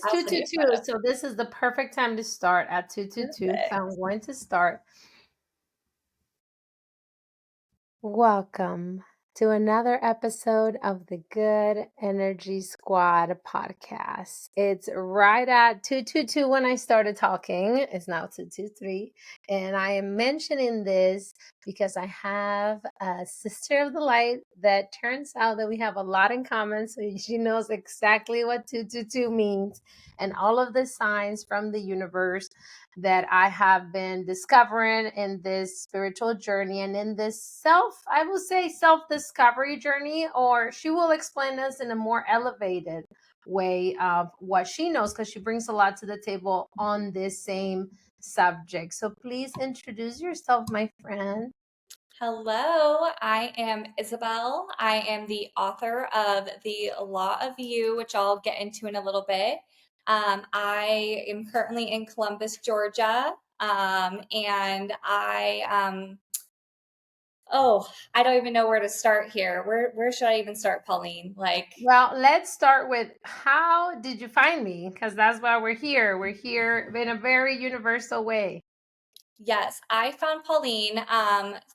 It's I'll send you a 222, photo. so this is the perfect time to start at 222. So Perfect. I'm going to start. Welcome to another episode of the Good Energy Squad podcast. It's right at 222 when I started talking. It's now 223. And I am mentioning this because I have a sister of the light that turns out that we have a lot in common. So she knows exactly what 222 means and all of the signs from the universe that I have been discovering in this spiritual journey and in this I will say, self discovery journey, or she will explain us in a more elevated way of what she knows because she brings a lot to the table on this same subject. So please introduce yourself, my friend. Hello, I am Isabelle. I am the author of The Law of You, which I'll get into in a little bit. I am currently in Columbus, Georgia, and oh, I don't even know where to start here. Where should I even start, Pauline? Well, let's start with how did you find me? Because that's why we're here. We're here in a very universal way. Yes, I found Pauline.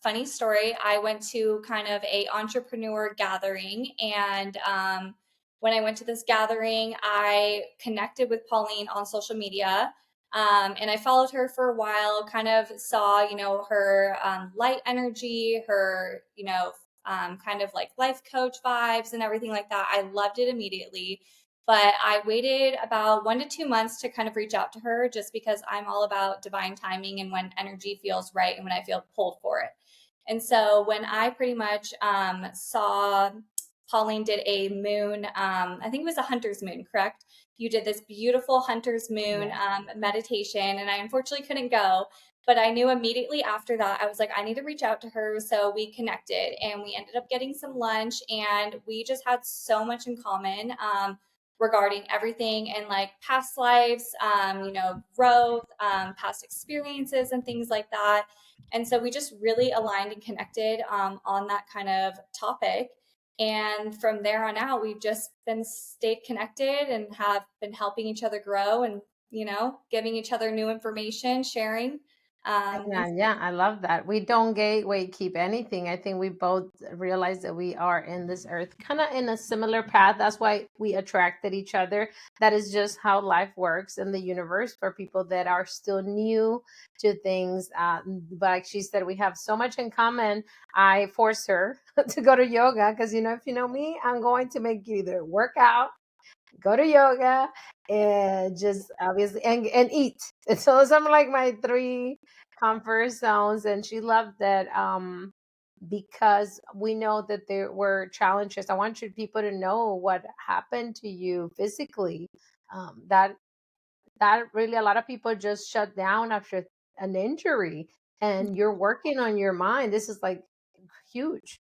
Funny story. I went to kind of a entrepreneur gathering, and when I went to this gathering, I connected with Pauline on social media, and I followed her for a while. Kind of saw, her light energy, her, kind of like life coach vibes and everything like that. I loved it immediately. But I waited about 1 to 2 months to kind of reach out to her just because I'm all about divine timing and when energy feels right and when I feel pulled for it. And so when I pretty much saw Pauline did a moon, I think it was a hunter's moon, correct? You did this beautiful hunter's moon Yeah. meditation, and I unfortunately couldn't go. But I knew immediately after that, I was like, I need to reach out to her. So we connected and we ended up getting some lunch, and we just had so much in common. Regarding everything in like past lives, growth, past experiences, and things like that. And so we just really aligned and connected on that kind of topic. And from there on out, we've just been stayed connected and have been helping each other grow and, giving each other new information, sharing. And Yeah, yeah, I love that. We don't gateway keep anything. I think we both realize that we are in this earth kind of in a similar path. That's why we attracted each other. That is just how life works in the universe for people that are still new to things. But like she said, we have so much in common. I force her to go to yoga because, if you know me, I'm going to make you either work out, go to yoga, and just obviously and eat. And so those are like my three comfort zones. And she loved that because we know that there were challenges. I want you people to know what happened to you physically. That really a lot of people just shut down after an injury, and you're working on your mind. This is like huge.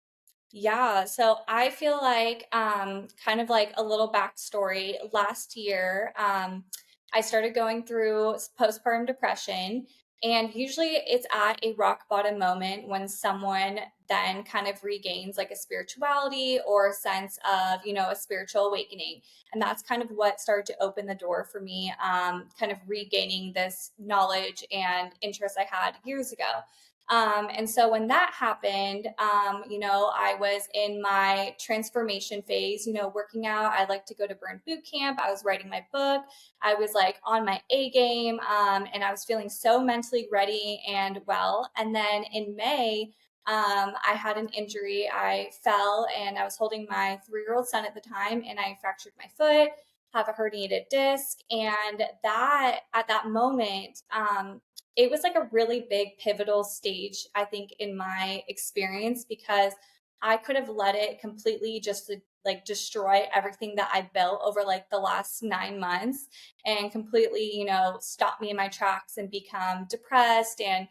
yeah, so I feel like kind of like a little backstory. Last year, I started going through postpartum depression, and usually it's at a rock bottom moment when someone then kind of regains like a spirituality or a sense of, a spiritual awakening. And that's kind of what started to open the door for me, kind of regaining this knowledge and interest I had years ago. And so when that happened, I was in my transformation phase, working out. I like to go to Burn Boot Camp. I was writing my book. I was like on my A game, and I was feeling so mentally ready and well. And then in May, I had an injury. I fell and I was holding my 3-year-old son at the time, and I fractured my foot, have a herniated disc. And that at that moment, it was like a really big pivotal stage, I think, in my experience, because I could have let it completely just to, like, destroy everything that I built over like the last 9 months and completely, stop me in my tracks and become depressed and,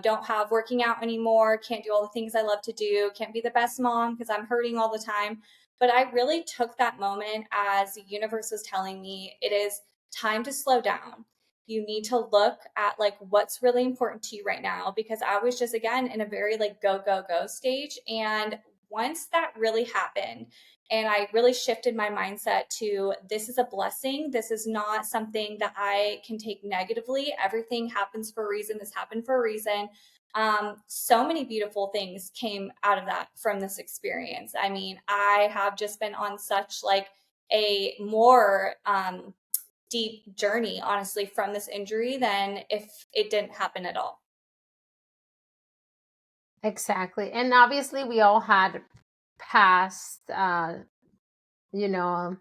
don't have working out anymore, can't do all the things I love to do, can't be the best mom because I'm hurting all the time. But I really took that moment as the universe was telling me it is time to slow down. You need to look at like what's really important to you right now, because I was just again in a very like go go go stage. And once that really happened, And I really shifted my mindset to, this is a blessing. This is not something that I can take negatively. Everything happens for a reason. This happened for a reason. So many beautiful things came out of that from this experience. I mean, I have just been on such like a more deep journey, honestly, from this injury than if it didn't happen at all. Exactly. And obviously we all had past you know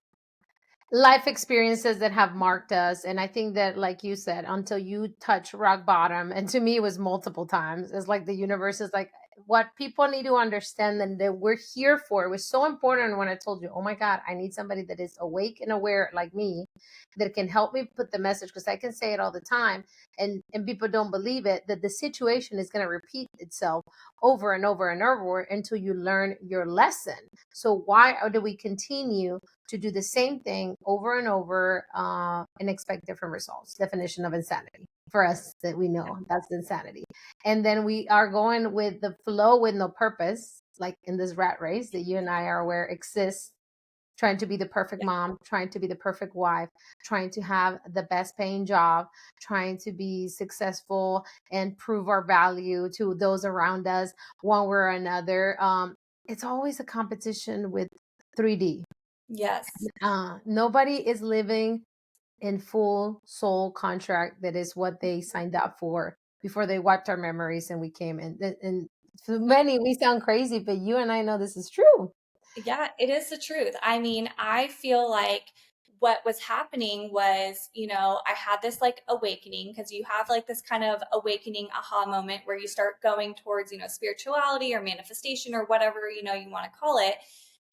life experiences that have marked us, and I think that, like you said, until you touch rock bottom, and to me it was multiple times, it's like the universe is like, what people need to understand and that we're here for. It was so important when I told you, oh my god, I need somebody that is awake and aware like me, that can help me put the message, because I can say it all the time, and people don't believe it, that the situation is going to repeat itself over and over and over until you learn your lesson. So why do we continue to do the same thing over and over, and expect different results? Definition of insanity for us, that we know that's insanity. And then we are going with the flow with no purpose, like in this rat race that you and I are aware exists, trying to be the perfect Yeah. mom, trying to be the perfect wife, trying to have the best paying job, trying to be successful and prove our value to those around us one way or another. It's always a competition with 3D. Yes. Nobody is living in full soul contract. That is what they signed up for before they wiped our memories and we came in. And for many, we sound crazy, but you and I know this is true. Yeah, it is the truth. I mean, I feel like what was happening was, I had this like awakening, because you have like this kind of awakening aha moment where you start going towards, spirituality or manifestation or whatever, you want to call it.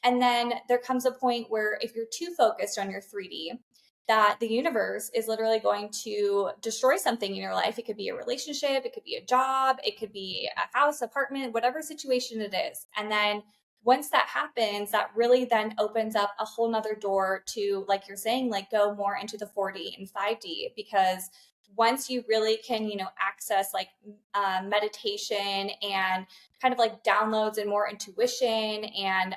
And then there comes a point where if you're too focused on your 3D, that the universe is literally going to destroy something in your life. It could be a relationship, it could be a job, it could be a house, apartment, whatever situation it is. And then once that happens, that really then opens up a whole nother door to, like you're saying, like go more into the 4D and 5D, because once you really can, access like meditation and kind of like downloads and more intuition and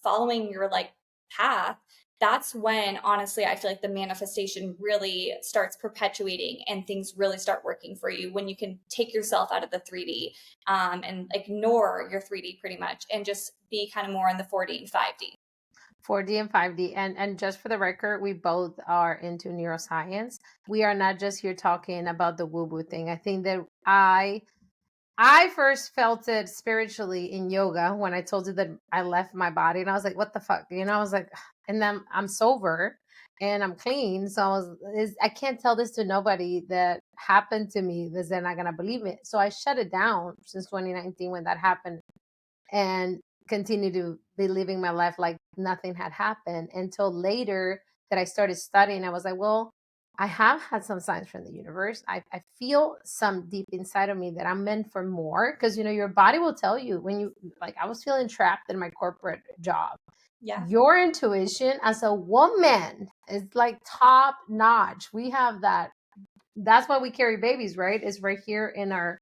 following your like path, that's when honestly I feel like the manifestation really starts perpetuating and things really start working for you, when you can take yourself out of the 3D and ignore your 3D pretty much and just be kind of more in the 4D and 5D. 4D and 5D. And just for the record, we both are into neuroscience. We are not just here talking about the woo-woo thing. I think that I first felt it spiritually in yoga when I told you that I left my body, and I was like, what the fuck? I was like, and then I'm sober and I'm clean. So I can't tell this to nobody that happened to me, because they're not going to believe it. So I shut it down since 2019 when that happened, and continue to be living my life like nothing had happened until later that I started studying. I was like, well, I have had some signs from the universe. I feel some deep inside of me that I'm meant for more, because your body will tell you when you, like, I was feeling trapped in my corporate job. Yeah. Your intuition as a woman is like top notch. We have that. That's why we carry babies, right? It's right here in our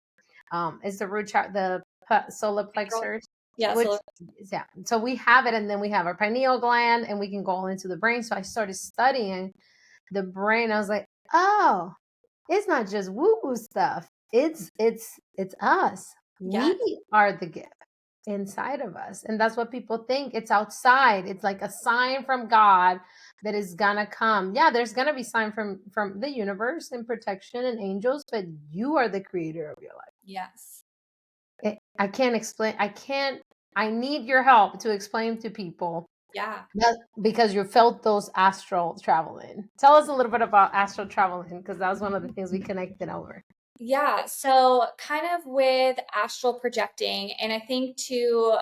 is the root chart, the solar plexus, Yeah. which, So yeah. So we have it, and then we have our pineal gland, and we can go into the brain. So I started studying the brain. I was like, oh, it's not just woo woo stuff. It's us. yeah. We are the gift inside of us, and that's what people think. It's outside. It's like a sign from God that is gonna come. Yeah, there's gonna be sign from the universe and protection and angels, but you are the creator of your life. Yes. I can't explain. I need your help to explain to people Yeah. that, because you felt those astral traveling. Tell us a little bit about astral traveling, because that was one of the things we connected over. Yeah, so kind of with astral projecting, and I think to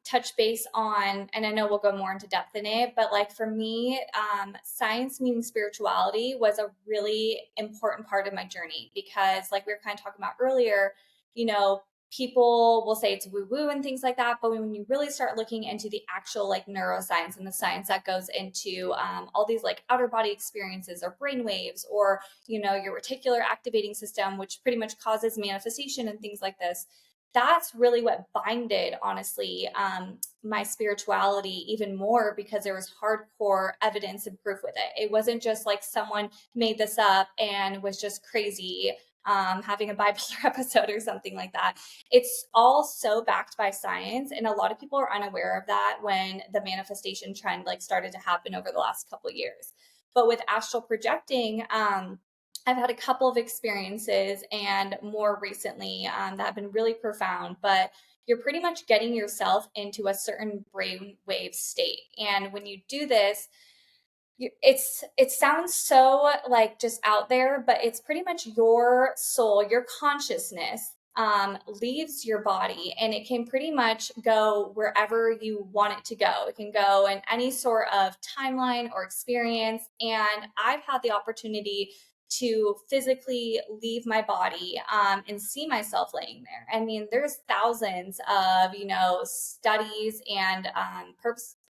touch base on, and I know we'll go more into depth in it, but like for me, science meaning spirituality was a really important part of my journey, because, like we were kind of talking about earlier, you know, people will say it's woo woo and things like that, but when you really start looking into the actual like neuroscience and the science that goes into all these like outer body experiences or brain waves, or your reticular activating system, which pretty much causes manifestation and things like this, that's really what binded, honestly, my spirituality even more, because there was hardcore evidence and proof with it. It wasn't just like someone made this up and was just crazy, having a bipolar episode or something like that. It's all so backed by science, and a lot of people are unaware of that when the manifestation trend like started to happen over the last couple of years. But with astral projecting, I've had a couple of experiences, and more recently, that have been really profound. But you're pretty much getting yourself into a certain brainwave state. And when you do this, it sounds so like just out there, but it's pretty much your soul, your consciousness, leaves your body, and it can pretty much go wherever you want it to go. It can go in any sort of timeline or experience. And I've had the opportunity to physically leave my body, and see myself laying there. I mean, there's thousands of, studies and,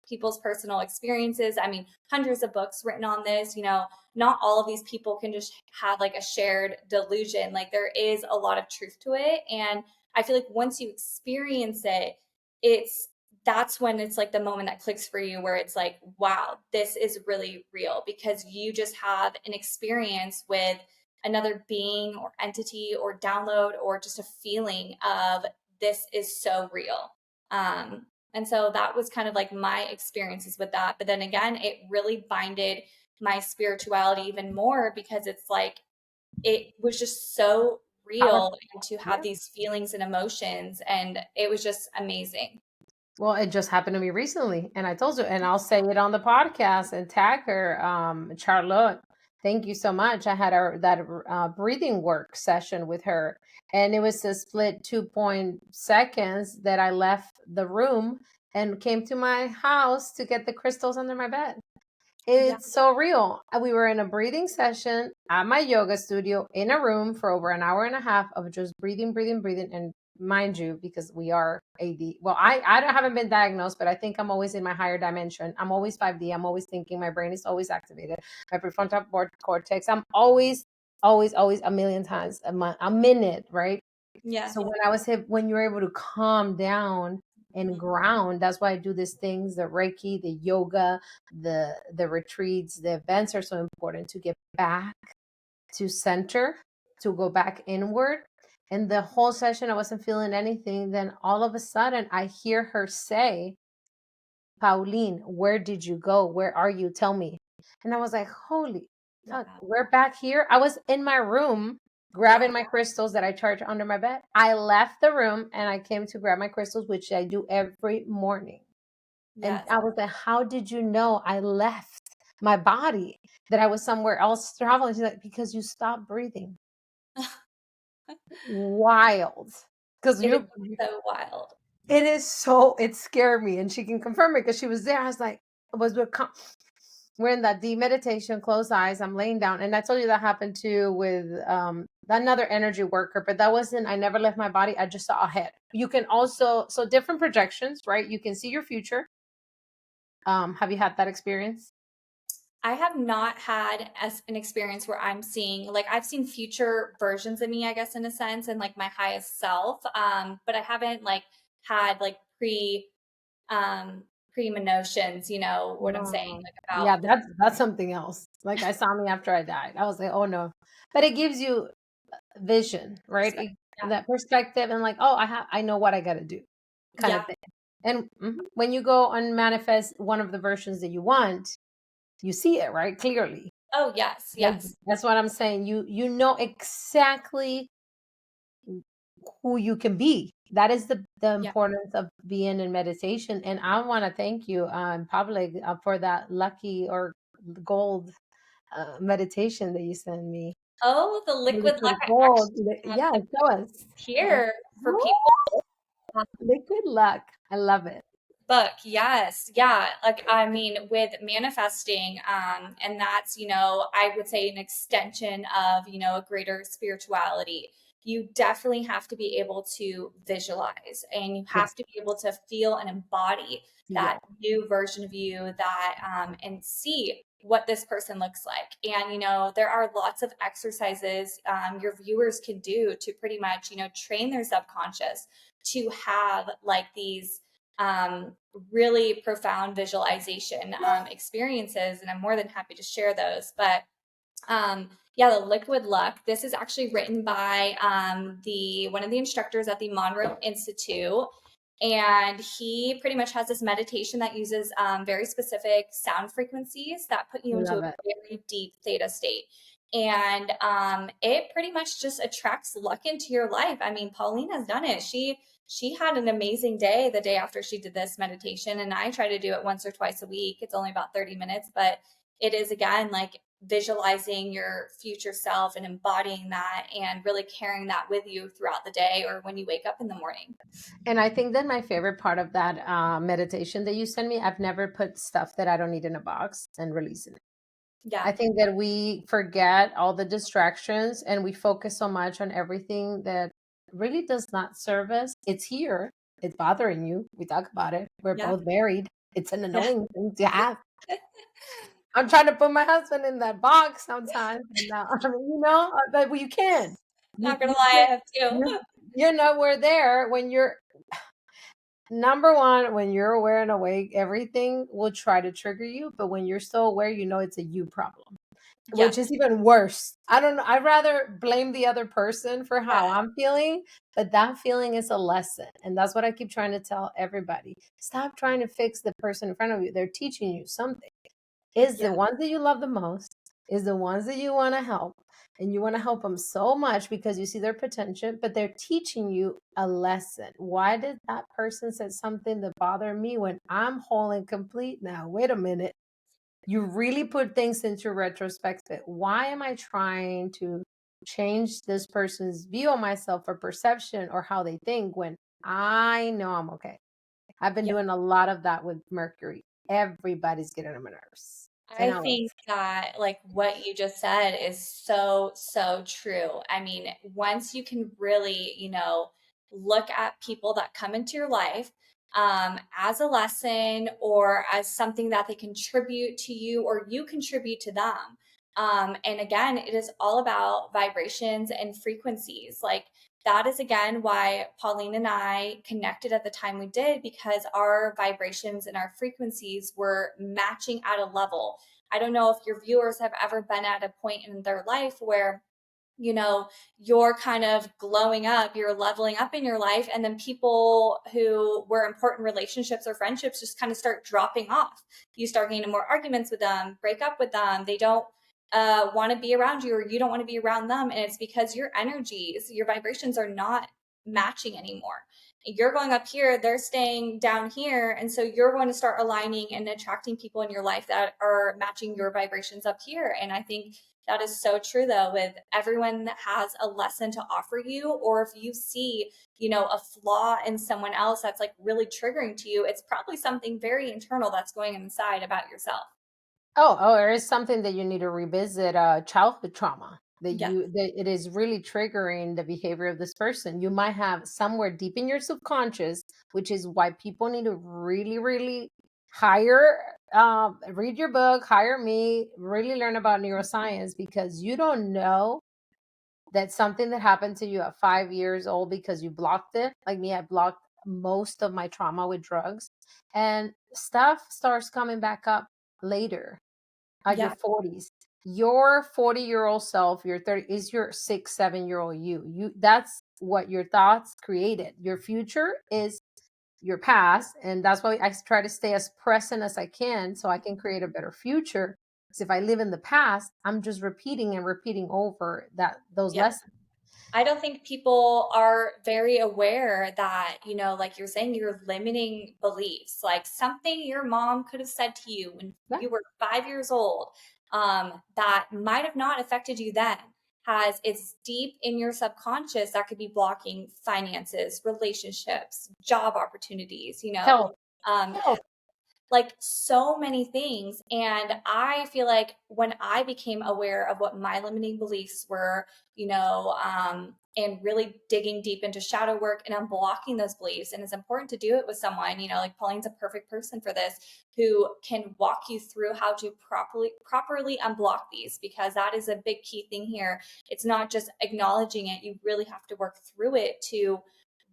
people's personal experiences. I mean, hundreds of books written on this. Not all of these people can just have like a shared delusion. Like, there is a lot of truth to it. And I feel like once you experience it, it's that's when it's like the moment that clicks for you, where it's like, wow, this is really real, because you just have an experience with another being or entity or download, or just a feeling of, this is so real. And so that was kind of like my experiences with that. But then again, it really binded my spirituality even more, because it's like, it was just so real, Powerful. and to have Yeah. these feelings and emotions. And it was just amazing. Well, it just happened to me recently, and I told you, and I'll say it on the podcast and tag her, Charlotte. Thank you so much. I had that breathing work session with her, and it was a split 2 seconds that I left the room and came to my house to get the crystals under my bed. Yeah. It's so real. We were in a breathing session at my yoga studio in a room for over an hour and a half of just breathing, breathing, breathing. And mind you, because we are AD, well, haven't been diagnosed, but I think I'm always in my higher dimension. I'm always 5D. I'm always thinking. My brain is always activated. My prefrontal cortex. I'm always, always, always a million times a minute, right? Yeah. So when you're able to calm down and Mhm. ground, that's why I do these things, the Reiki, the yoga, the retreats, the events are so important to get back to center, to go back inward. And the whole session I wasn't feeling anything. Then all of a sudden I hear her say, Pauline, where did you go? Where are you? Tell me. And I was like, holy fuck, Yeah. we're back here. I was in my room Yeah. grabbing my crystals that I charge under my bed. I left the room and I came to grab my crystals, which I do every morning. And Yes. I was like, how did you know I left my body, that I was somewhere else traveling? She's like, because you stopped breathing. Wild. Because It is you so wild. It is so, it scared me, and she can confirm it because she was there. I was like, we're in that deep meditation, closed eyes. I'm laying down, and I told you that happened too with another energy worker, but that wasn't. I never left my body. I just saw ahead. You can also, so different projections, right? You can see your future. Have you had that experience? I have not had as an experience where I'm seeing, like, I've seen future versions of me, I guess, in a sense, and like my highest self. But I haven't like had like premonitions, you know what I'm saying, No. like Yeah, about the. that's something else. Like I saw me after I died. I was like, oh no. But it gives you vision, right? Yeah. That perspective, and like, oh, I know what I got to do, kind of Yeah. thing. And when you go and manifest one of the versions that you want, you see it, right, clearly. Oh, yes. Like, Yes. that's what I'm saying. You know exactly who you can be. That is the Yeah. importance of being in meditation. And I want to thank you in public for that lucky or gold meditation that you sent me. Oh, the liquid luck. Liquid I gold. actually have Yeah, the show us. here for Woo! people. Liquid luck. I love it. Book, yes. Yeah. Like, I mean, with manifesting, and that's, I would say an extension of, a greater spirituality. You definitely have to be able to visualize, and you Yes. have to be able to feel and embody that Yeah. new version of you, that, and see what this person looks like. And, there are lots of exercises your viewers can do to pretty much, train their subconscious to have like these really profound visualization experiences. And I'm more than happy to share those. But yeah, the liquid luck. This is actually written by the one of the instructors at the Monroe Institute, and he pretty much has this meditation that uses very specific sound frequencies that put you into a Love it. very deep theta state. And it pretty much just attracts luck into your life. I mean, Pauline has done it. She had an amazing day the day after she did this meditation, and I try to do it once or twice a week. It's only about 30 minutes, but it is again like visualizing your future self and embodying that and really carrying that with you throughout the day or when you wake up in the morning. And I think that my favorite part of that meditation that you send me, I've never put stuff that I don't need in a box and release it. Yeah. I think that we forget all the distractions and we focus so much on everything that really does not serve us. It's here. It's bothering you. We talk about it. We're Yeah. both married. It's an Yeah. annoying thing to have. I'm trying to put my husband in that box sometimes, and I mean, but you can. You, Not gonna you lie, can. I have You, too. you're nowhere there when you're number one. When you're aware and awake, everything will try to trigger you. But when you're still aware, you know it's a you problem, Yeah. which is even worse. I don't know. I'd rather blame the other person for Yeah. how I'm feeling, but that feeling is a lesson. And that's what I keep trying to tell everybody. Stop trying to fix the person in front of you. They're teaching you something. Is the Yeah. ones that you love the most, is the ones that you want to help. And you want to help them so much because you see their potential, but they're teaching you a lesson. Why did that person say something that bothered me when I'm whole and complete now? Wait a minute. You really put things into retrospective. Why am I trying to change this person's view of myself or perception or how they think when I know I'm okay? I've been Yeah. doing a lot of that with Mercury. Everybody's getting on my nerves. And I I love think that like what you just said is so, so true. I mean, once you can really, look at people that come into your life as a lesson or as something that they contribute to you or you contribute to them. And again, it is all about vibrations and frequencies. Like that is again why Pauline and I connected at the time we did because our vibrations and our frequencies were matching at a level. I don't know if your viewers have ever been at a point in their life where you're kind of glowing up, you're leveling up in your life, and then people who were important relationships or friendships just kind of start dropping off. You start getting more arguments with them, break up with them. They don't want to be around you, or you don't want to be around them. And it's because your energies, your vibrations are not matching anymore. You're going up here, they're staying down here. And so you're going to start aligning and attracting people in your life that are matching your vibrations up here. And I think that is so true though, with everyone that has a lesson to offer you, or if you see, a flaw in someone else that's like really triggering to you, it's probably something very internal that's going inside about yourself. oh, there is something that you need to revisit, childhood trauma Yeah. that it is really triggering the behavior of this person. You might have somewhere deep in your subconscious, which is why people need to really, really read your book, hire me, really learn about neuroscience because you don't know that something that happened to you at 5 years old because you blocked it. Like me, I blocked most of my trauma with drugs, and stuff starts coming back up later at your Yeah. 40s. Your 40-year-old self, your 30 is your 6, 7-year-old you. That's what your thoughts created. Your future is your past. And that's why I try to stay as present as I can so I can create a better future. Because if I live in the past, I'm just repeating and repeating over those Yeah. lessons. I don't think people are very aware that, like you're saying, you're limiting beliefs. Like something your mom could have said to you when Yeah. you were 5 years old, that might have not affected you then, it's deep in your subconscious that could be blocking finances, relationships, job opportunities, Health. um, Health. like so many things. And I feel like when I became aware of what my limiting beliefs were, and really digging deep into shadow work and unblocking those beliefs. And it's important to do it with someone, like Pauline's a perfect person for this, who can walk you through how to properly unblock these, because that is a big key thing here. It's not just acknowledging it. You really have to work through it to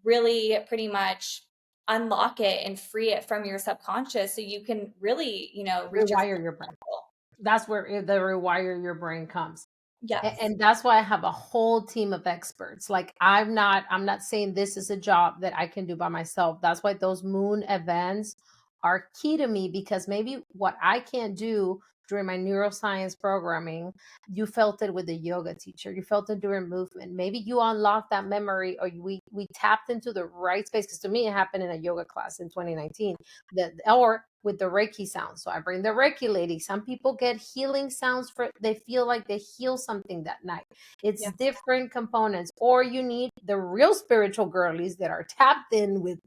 really pretty much unlock it and free it from your subconscious so you can really, reach your Rewire your brain. potential. That's where the rewire your brain comes. Yes. And that's why I have a whole team of experts. Like I'm not saying this is a job that I can do by myself. That's why those moon events are key to me, because maybe what I can't do during my neuroscience programming, you felt it with the yoga teacher. You felt it during movement. Maybe you unlocked that memory, or we tapped into the right space. Because to me, it happened in a yoga class in 2019. Or with the Reiki sound. So I bring the Reiki lady. Some people get healing sounds for, they feel like they heal something that night. It's Yeah. different components. Or you need the real spiritual girlies that are tapped in with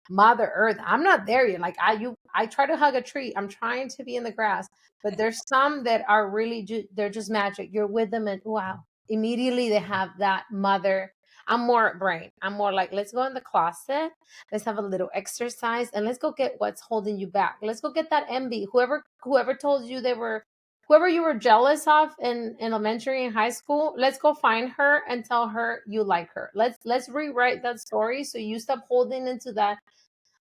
Mother Earth. I'm not there yet. Like I try to hug a tree. I'm trying to be in the grass, but there's some that are really they're just magic. You're with them and wow, immediately they have that mother. I'm more brain. I'm more like, let's go in the closet. Let's have a little exercise and let's go get what's holding you back. Let's go get that envy. Whoever told you whoever you were jealous of in elementary and high school, let's go find her and tell her you like her. Let's rewrite that story so you stop holding into that.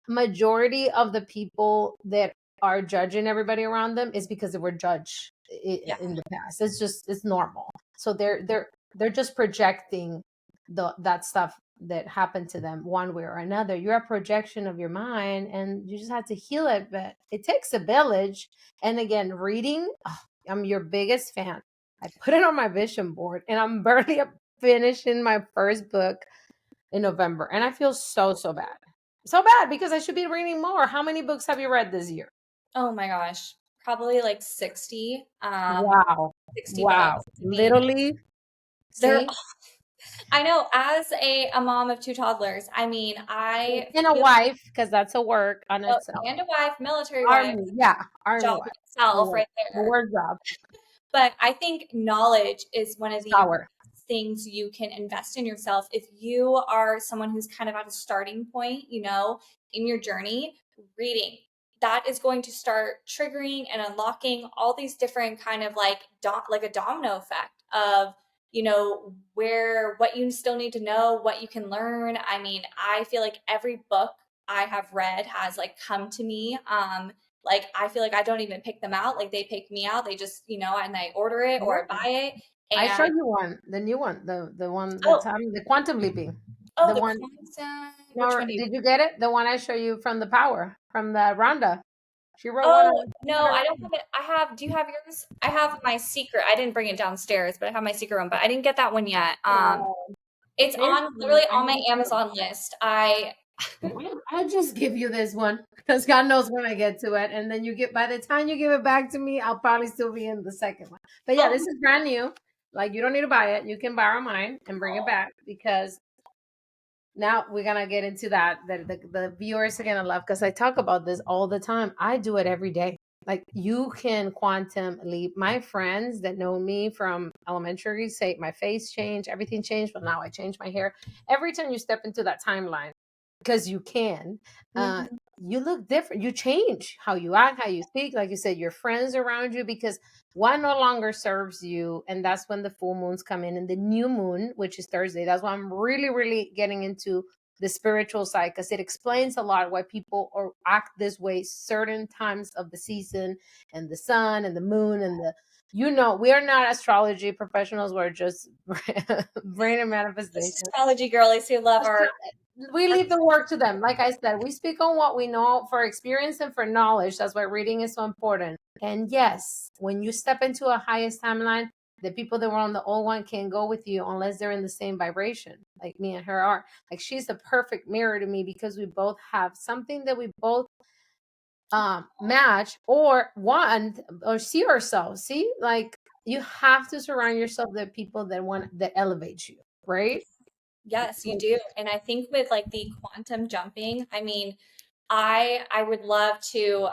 Majority of the people that are judging everybody around them is because they were judged Yeah. in the past. It's normal. So they're just projecting that stuff that happened to them one way or another. You're a projection of your mind, and you just have to heal it. But it takes a village. And again, reading. Oh, I'm your biggest fan. I put it on my vision board, and I'm barely finishing my first book in November, and I feel so bad. So bad because I should be reading more. How many books have you read this year? Oh my gosh. Probably like 60, Wow. 60 Wow. books. I mean, Literally, they're, see? I know, as a mom of two toddlers, I mean, I And a feel, wife, because that's a work on oh, itself. and a wife, military wife, Army, yeah, army job wife. A itself work, right a there. work job. But I think knowledge is one of the Sour. best things you can invest in yourself. If you are someone who's kind of at a starting point, in your journey, reading, that is going to start triggering and unlocking all these different kind of like a domino effect of, where what you still need to know, what you can learn. I mean, I feel like every book I have read has like come to me. Like I feel like I don't even pick them out. Like they pick me out. They just, and I order it or I buy it. I showed And you one, the new one, the one that's oh, having the quantum leaping. oh, The the one, quantum. Which no, one do you? did you get it? The one I show you from the power, from the Rhonda. She wrote one Oh on no, I don't have it. I have. Do you have yours? I have my secret. I didn't bring it downstairs, but I have my secret one. But I didn't get that one yet. It's this on one, literally I on my need to. Amazon list. I I'll just give you this one because God knows when I get to it. And then you get, by the time you give it back to me, I'll probably still be in the second one. But yeah, this oh, is brand new. Like, you don't need to buy it. You can borrow mine and bring it back, because now we're going to get into that. The viewers are going to love, because I talk about this all the time. I do it every day. Like, you can quantum leap. My friends that know me from elementary say my face changed, everything changed, but now I change my hair. Every time you step into that timeline, because you can, uh, mhm. you look different. You change how you act, how you speak. Like you said, your friends around you, because one no longer serves you. And that's when the full moons come in, and the new moon, which is Thursday. That's why I'm really getting into the spiritual side, because it explains a lot why people act this way certain times of the season, and the sun and the moon and we are not astrology professionals. We're just brain and manifestation. Astrology girlies who love We our leave the work to them. Like I said, we speak on what we know for experience and for knowledge. That's why reading is so important. And yes, when you step into a highest timeline, the people that were on the old one can go with you unless they're in the same vibration, like me and her are. Like, she's the perfect mirror to me, because we both have something that we both match or want or see ourselves. See, like, you have to surround yourself with people that elevate you, right? Yes, you do. And I think with like the quantum jumping, I mean, I would love to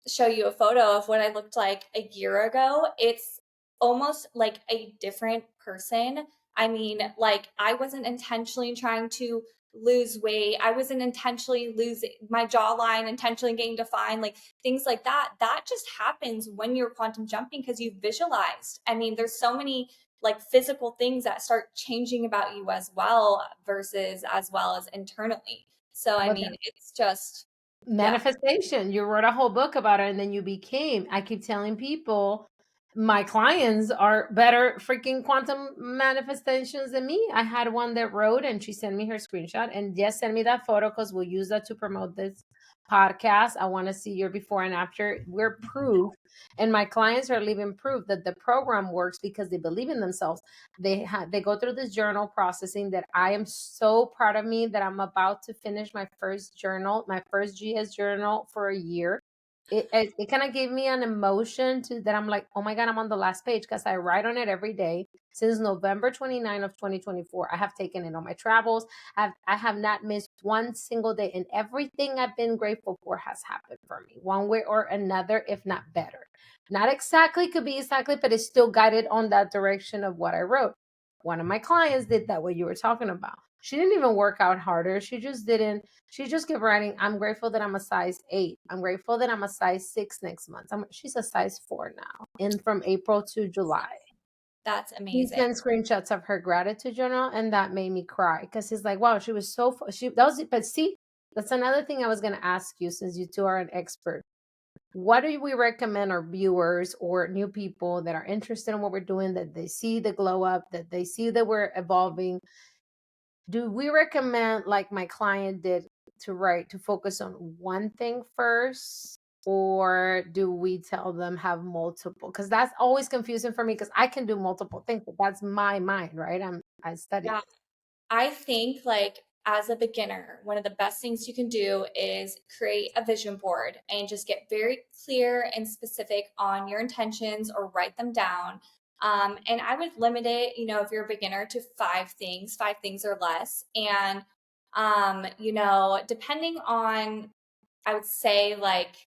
show you a photo of what I looked like a year ago. It's almost like a different person. I mean, like I wasn't intentionally trying to lose weight. I wasn't intentionally losing my jawline, intentionally getting defined, like things like that. That just happens when you're quantum jumping because you've visualized. I mean, there's so many like physical things that start changing about you as well versus as well as internally. So, I Well, mean, it's just, yeah, manifestation. You wrote a whole book about it and then you became. I keep telling people my clients are better freaking quantum manifestations than me. I had one that wrote and she sent me her screenshot and yes, send me that photo because we'll use that to promote this podcast. I want to see your before and after. We're proof. And my clients are living proof that the program works because they believe in themselves. They go through this journal processing that I am so proud of me that I'm about to finish my first journal, my first G.E.S journal for a year. It kind of gave me an emotion to that. I'm like, oh my god, I'm on the last page because I write on it every day since November 29 of 2024. I have taken it on my travels. I have not missed one single day, and everything I've been grateful for has happened for me one way or another, if not better. Not exactly, could be exactly, but it's still guided on that direction of what I wrote. One of my clients did that, what you were talking about. She didn't even work out harder. She just kept writing, I'm grateful that I'm a size 8. I'm grateful that I'm a size 6 next month. She's a size 4 now, and from April to July. that's He amazing. sent screenshots of her gratitude journal, and that made me cry because he's like, wow, she was so, she, that was it. But see, that's another thing I was going to ask you since you two are an expert. What do we recommend our viewers or new people that are interested in what we're doing, that they see the glow up, that they see that we're evolving? Do we recommend, like my client did, to write, to focus on one thing first? Or do we tell them have multiple? Because that's always confusing for me because I can do multiple things, but that's my mind, right? I studied Yeah, it. I think like as a beginner, one of the best things you can do is create a vision board and just get very clear and specific on your intentions or write them down. And I would limit it, if you're a beginner to five things or less. And, depending on, I would say like,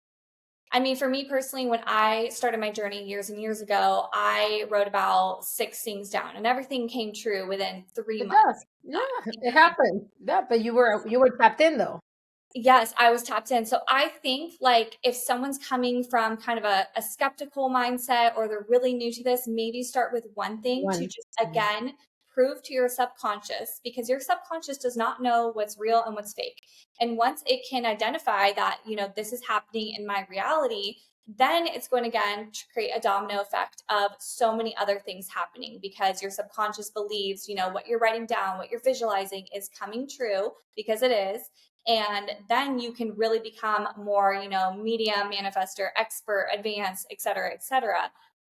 I mean, for me personally, when I started my journey years and years ago, I wrote about six things down and everything came true within 3 It does. months. Yeah, it happened. Yeah, but you were tapped in though. Yes, I was tapped in. So I think like if someone's coming from kind of a skeptical mindset or they're really new to this, maybe start with one thing to One. just again prove to your subconscious because your subconscious does not know what's real and what's fake. And once it can identify that, this is happening in my reality, then it's going again to create a domino effect of so many other things happening because your subconscious believes, what you're writing down, what you're visualizing is coming true because it is, and then you can really become more medium manifester expert advanced et cetera.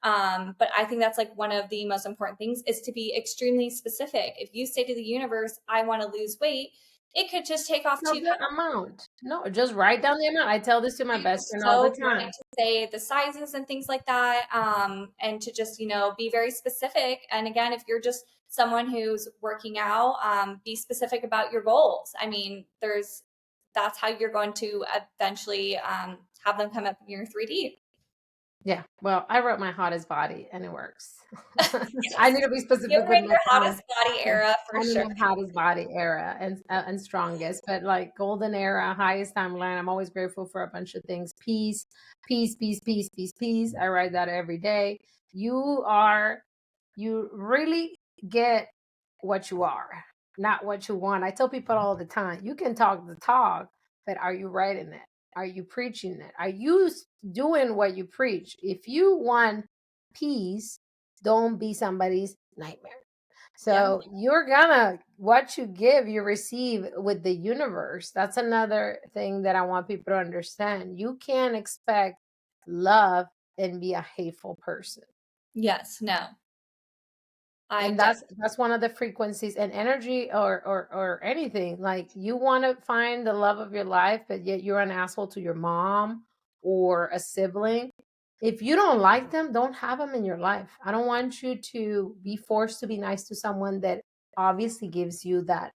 But I think that's like one of the most important things is to be extremely specific. If you say to the universe, I want to lose weight, it could just take off Tell 2 pounds. the amount. No, just write down the amount. I tell this to my You're best friend all the so right time. to say the sizes and things like that, and to just be very specific. And again, if you're just someone who's working out, be specific about your goals. I mean, that's how you're going to eventually have them come up in your 3D. Yeah, well, I wrote my hottest body and it works. I Yes, need to be you're specific with in my your time. hottest body era for I'm in sure. my hottest body era and strongest, but like golden era, highest timeline. I'm always grateful for a bunch of things. Peace, peace, peace, peace, peace, peace. I write that every day. You are, you really get what you are, not what you want. I tell people all the time, you can talk the talk, but are you writing it? Are you preaching it? Are you doing what you preach? If you want peace, don't be somebody's nightmare. Yeah. So you're gonna, what you give, you receive with the universe. That's another thing that I want people to understand. You can't expect love and be a hateful person. Yes. No. I And definitely. that's one of the frequencies and energy, or anything. Like you want to find the love of your life, but yet you're an asshole to your mom or a sibling. If you don't like them, don't have them in your life. I don't want you to be forced to be nice to someone that obviously gives you that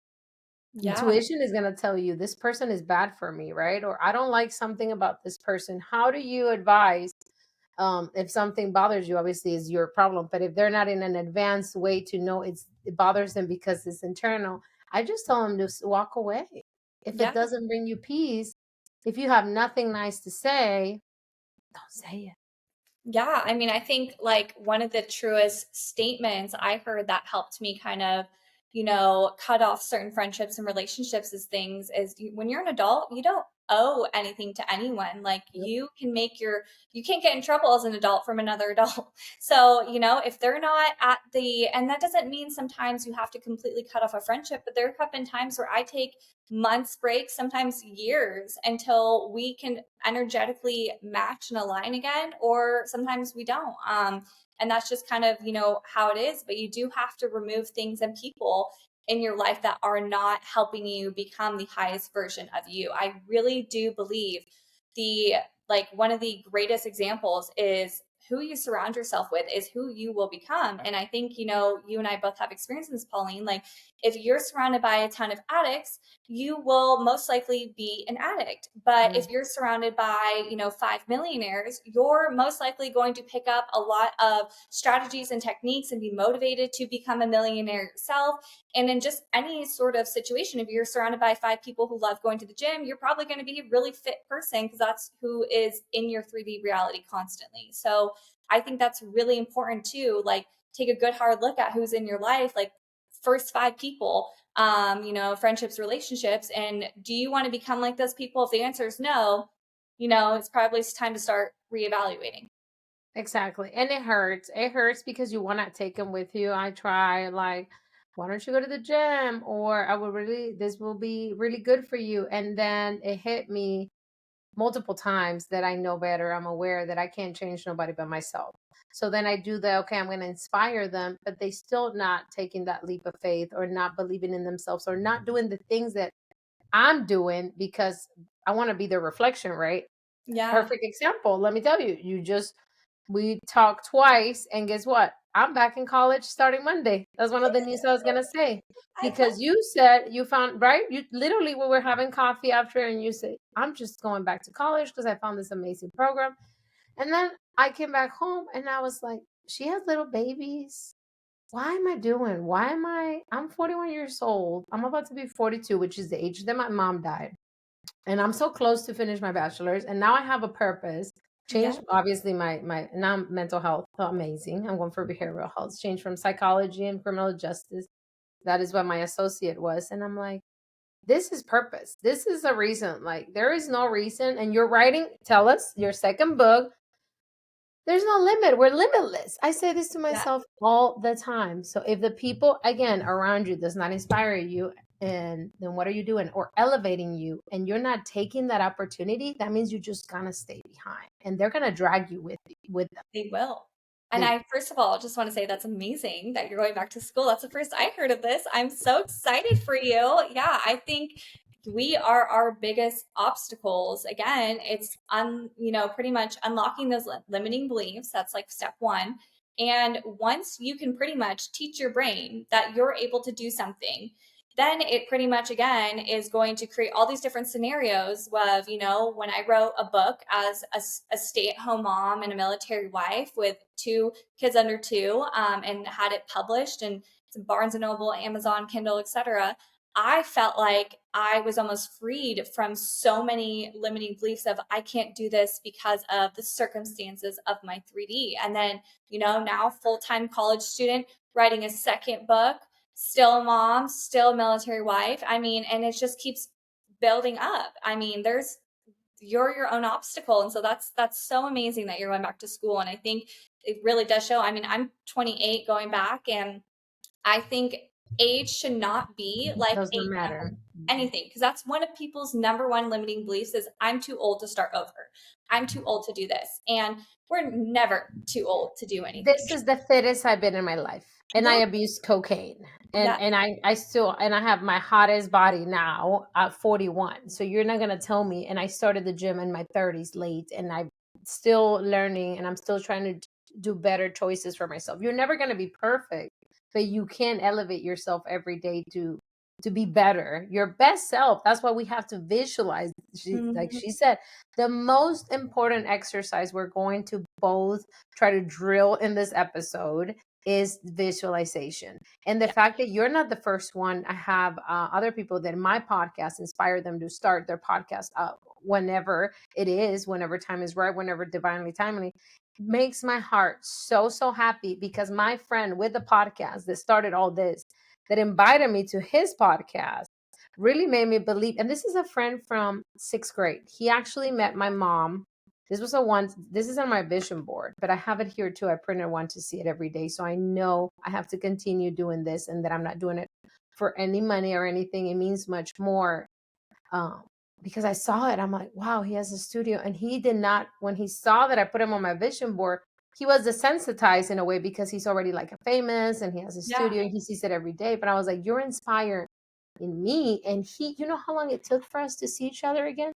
Yeah. Intuition is going to tell you this person is bad for me, right? Or I don't like something about this person. How do you advise? If something bothers you, obviously is your problem, but if they're not in an advanced way to know it bothers them because it's internal, I just tell them to walk away. If it Yeah. doesn't bring you peace, if you have nothing nice to say, don't say it. Yeah, I mean, I think like one of the truest statements I heard that helped me kind of, cut off certain friendships and relationships as things is when you're an adult, you don't owe anything to anyone. Like Yep. you can't get in trouble as an adult from another adult. So, if they're not and that doesn't mean sometimes you have to completely cut off a friendship, but there have been times where I take months breaks, sometimes years until we can energetically match and align again, or sometimes we don't. And that's just kind of, how it is. But you do have to remove things and people in your life that are not helping you become the highest version of you. I really do believe the like one of the greatest examples is who you surround yourself with is who you will become. And I think, you and I both have experience in this, Pauline. Like if you're surrounded by a ton of addicts, you will most likely be an addict. But Mm. if you're surrounded by, 5 millionaires, you're most likely going to pick up a lot of strategies and techniques and be motivated to become a millionaire yourself. And in just any sort of situation, if you're surrounded by 5 people who love going to the gym, you're probably going to be a really fit person because that's who is in your 3D reality constantly. So I think that's really important too. Like, take a good hard look at who's in your life, like first 5 people, friendships, relationships. And do you want to become like those people? If the answer is no, it's probably time to start reevaluating. Exactly. And it hurts. It hurts because you want to take them with you. I try, like, why don't you go to the gym? Or this will be really good for you. And then it hit me multiple times that I know better. I'm aware that I can't change nobody but myself. So then I do okay, I'm going to inspire them, but they still not taking that leap of faith or not believing in themselves or not doing the things that I'm doing because I want to be their reflection, right? Yeah. Perfect example. Let me tell you, we talked twice, and guess what? I'm back in college starting Monday. That's one of the news I was gonna say. I love Because you said you found right, you literally we were having coffee after, and you said, I'm just going back to college because I found this amazing program. And then I came back home and I was like, she has little babies. Why am I doing? I'm 41 years old. I'm about to be 42, which is the age that my mom died, and I'm so close to finish my bachelor's, and now I have a purpose. Yeah. Change obviously my now mental health, amazing. I'm going for behavioral health. Change from psychology and criminal justice. That is what my associate was, and I'm like, this is purpose. This is a reason. Like there is no reason. And you're writing. Tell us your second book. There's no limit. We're limitless. I say this to Yeah. myself all the time. So if the people again around you does not inspire you, and then what are you doing? Or elevating you, and you're not taking that opportunity, that means you're just gonna stay behind. And they're gonna drag you with them. They will. And They I, first of all, just want to say that's amazing that you're going back to school. That's the first I heard of this. I'm so excited for you. Yeah, I think we are our biggest obstacles. Again, it's pretty much unlocking those limiting beliefs. That's like step one. And once you can pretty much teach your brain that you're able to do something, then it pretty much again is going to create all these different scenarios of, when I wrote a book as a stay-at-home mom and a military wife with 2 kids under 2, and had it published and it's in Barnes and Noble, Amazon, Kindle, etc. I felt like I was almost freed from so many limiting beliefs of I can't do this because of the circumstances of my 3D. And then, now full-time college student writing a second book, still a mom, still a military wife. I mean, and it just keeps building up. I mean, you're your own obstacle. And so that's so amazing that you're going back to school. And I think it really does show. I mean, I'm 28 going back, and I think age should not be like a doesn't matter. number, anything, because that's one of people's number one limiting beliefs is I'm too old to start over. I'm too old to do this. And we're never too old to do anything. This is the fittest I've been in my life. And I Yeah. abused cocaine. Yeah. And I still and I have my hottest body now at 41. So you're not gonna tell me. And I started the gym in my 30s late, and I'm still learning, and I'm still trying to do better choices for myself. You're never gonna be perfect, but you can elevate yourself every day to to be better, your best self. That's why we have to visualize. Like Mhm. she said, the most important exercise we're going to both try to drill in this episode is visualization. And the Yeah. fact that you're not the first one, I have other people that in my podcast inspire them to start their podcast up whenever it is, whenever time is right, whenever divinely timely, makes my heart so, so happy, because my friend with the podcast that started all this, that invited me to his podcast, really made me believe. And this is a friend from sixth grade. He actually met my mom. This is on my vision board, but I have it here too. I printed one to see it every day. So I know I have to continue doing this, and that I'm not doing it for any money or anything. It means much more. Um, because I saw it, I'm like, wow, he has a studio. And he did not, when he saw that I put him on my vision board, he was desensitized in a way, because he's already like a famous and he has a Yeah. studio. He sees it every day. But I was like, you're inspired in me. And he, you know how long it took for us to see each other again?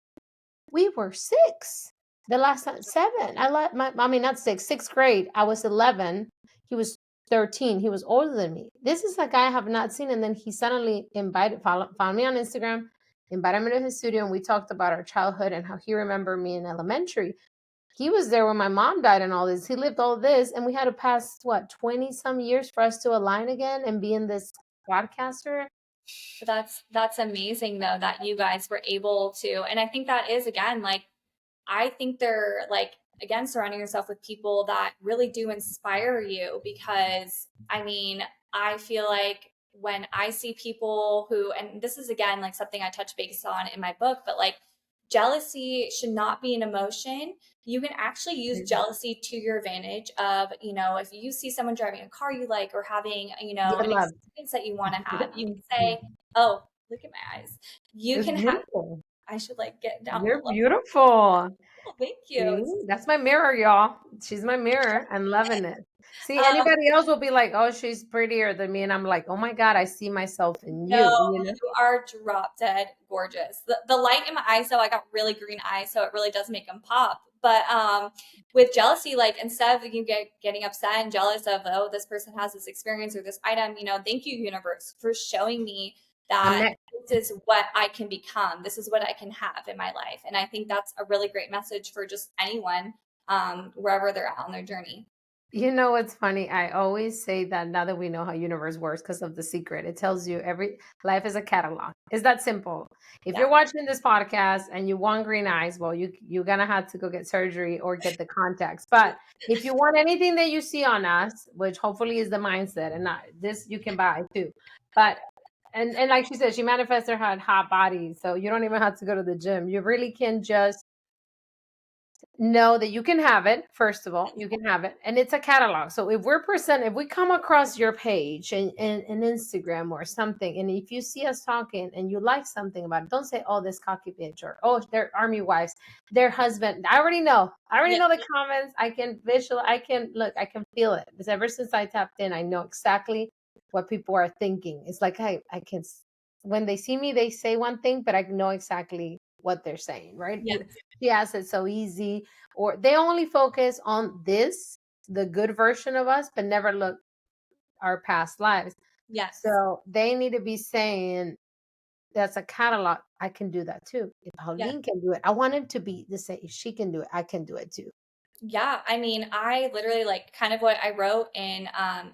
We were six. The last time, seven. I mean, not six, sixth grade. I was 11. He was 13. He was older than me. This is a guy I have not seen. And then he suddenly found me on Instagram, invited me to his studio, and we talked about our childhood and how he remembered me in elementary. He was there when my mom died and all this. He lived all this. And we had to pass, what, 20 some years for us to align again and be in this podcaster. But that's amazing though that you guys were able to. And I think that is again like I think they're like, again, surrounding yourself with people that really do inspire you because I mean, I feel like when I see people who, and this is again like something I touch base on in my book, but like jealousy should not be an emotion. You can actually use jealousy to your advantage of, you know, if you see someone driving a car you like or having, you know, Get an love. experience that you want to have, you can say, oh, look at my eyes. You It's can have, beautiful. I should like get down on the You're level. beautiful. Oh, thank you. See, that's my mirror, y'all. She's my mirror. I'm loving it. See, Um, anybody else will be like, "Oh, she's prettier than me," and I'm like, "Oh my God, I see myself in no, you." You know, you are drop dead gorgeous. The light in my eyes, though, I got really green eyes, so it really does make them pop. But with jealousy, like instead of you getting upset and jealous of, oh, this person has this experience or this item, you know, thank you, universe, for showing me I'm that next. this is what I can become. This is what I can have in my life. And I think that's a really great message for just anyone, wherever they're at on their journey. You know what's funny? I always say that now that we know how universe works because of The Secret, it tells you every life is a catalog. It's that simple. If Yeah. you're watching this podcast and you want green eyes, well, you're gonna have to go get surgery or get the contacts. But if you want anything that you see on us, which hopefully is the mindset, and not this, you can buy too. But and like she said, she manifested her hot body, so you don't even have to go to the gym. You really can just know that you can have it. First of all, you can have it, and it's a catalog. So if we come across your page and Instagram or something, and if you see us talking and you like something about it, don't say, "Oh, this cocky bitch," or "Oh, they're army wives, their husband." I already Yeah. know the comments. I can visual, I can look, I can feel it, because ever since I tapped in, I know exactly what people are thinking. It's like I can, when they see me, they say one thing, but I know exactly what they're saying, right? Yeah. She has it so easy, or they only focus on this, the good version of us, but never look our past lives. Yes. So they need to be saying, that's a catalog. I can do that too. If Yes. Pauline can do it, I want him to be the same. If she can do it, I can do it too. Yeah, I mean, I literally like kind of what I wrote in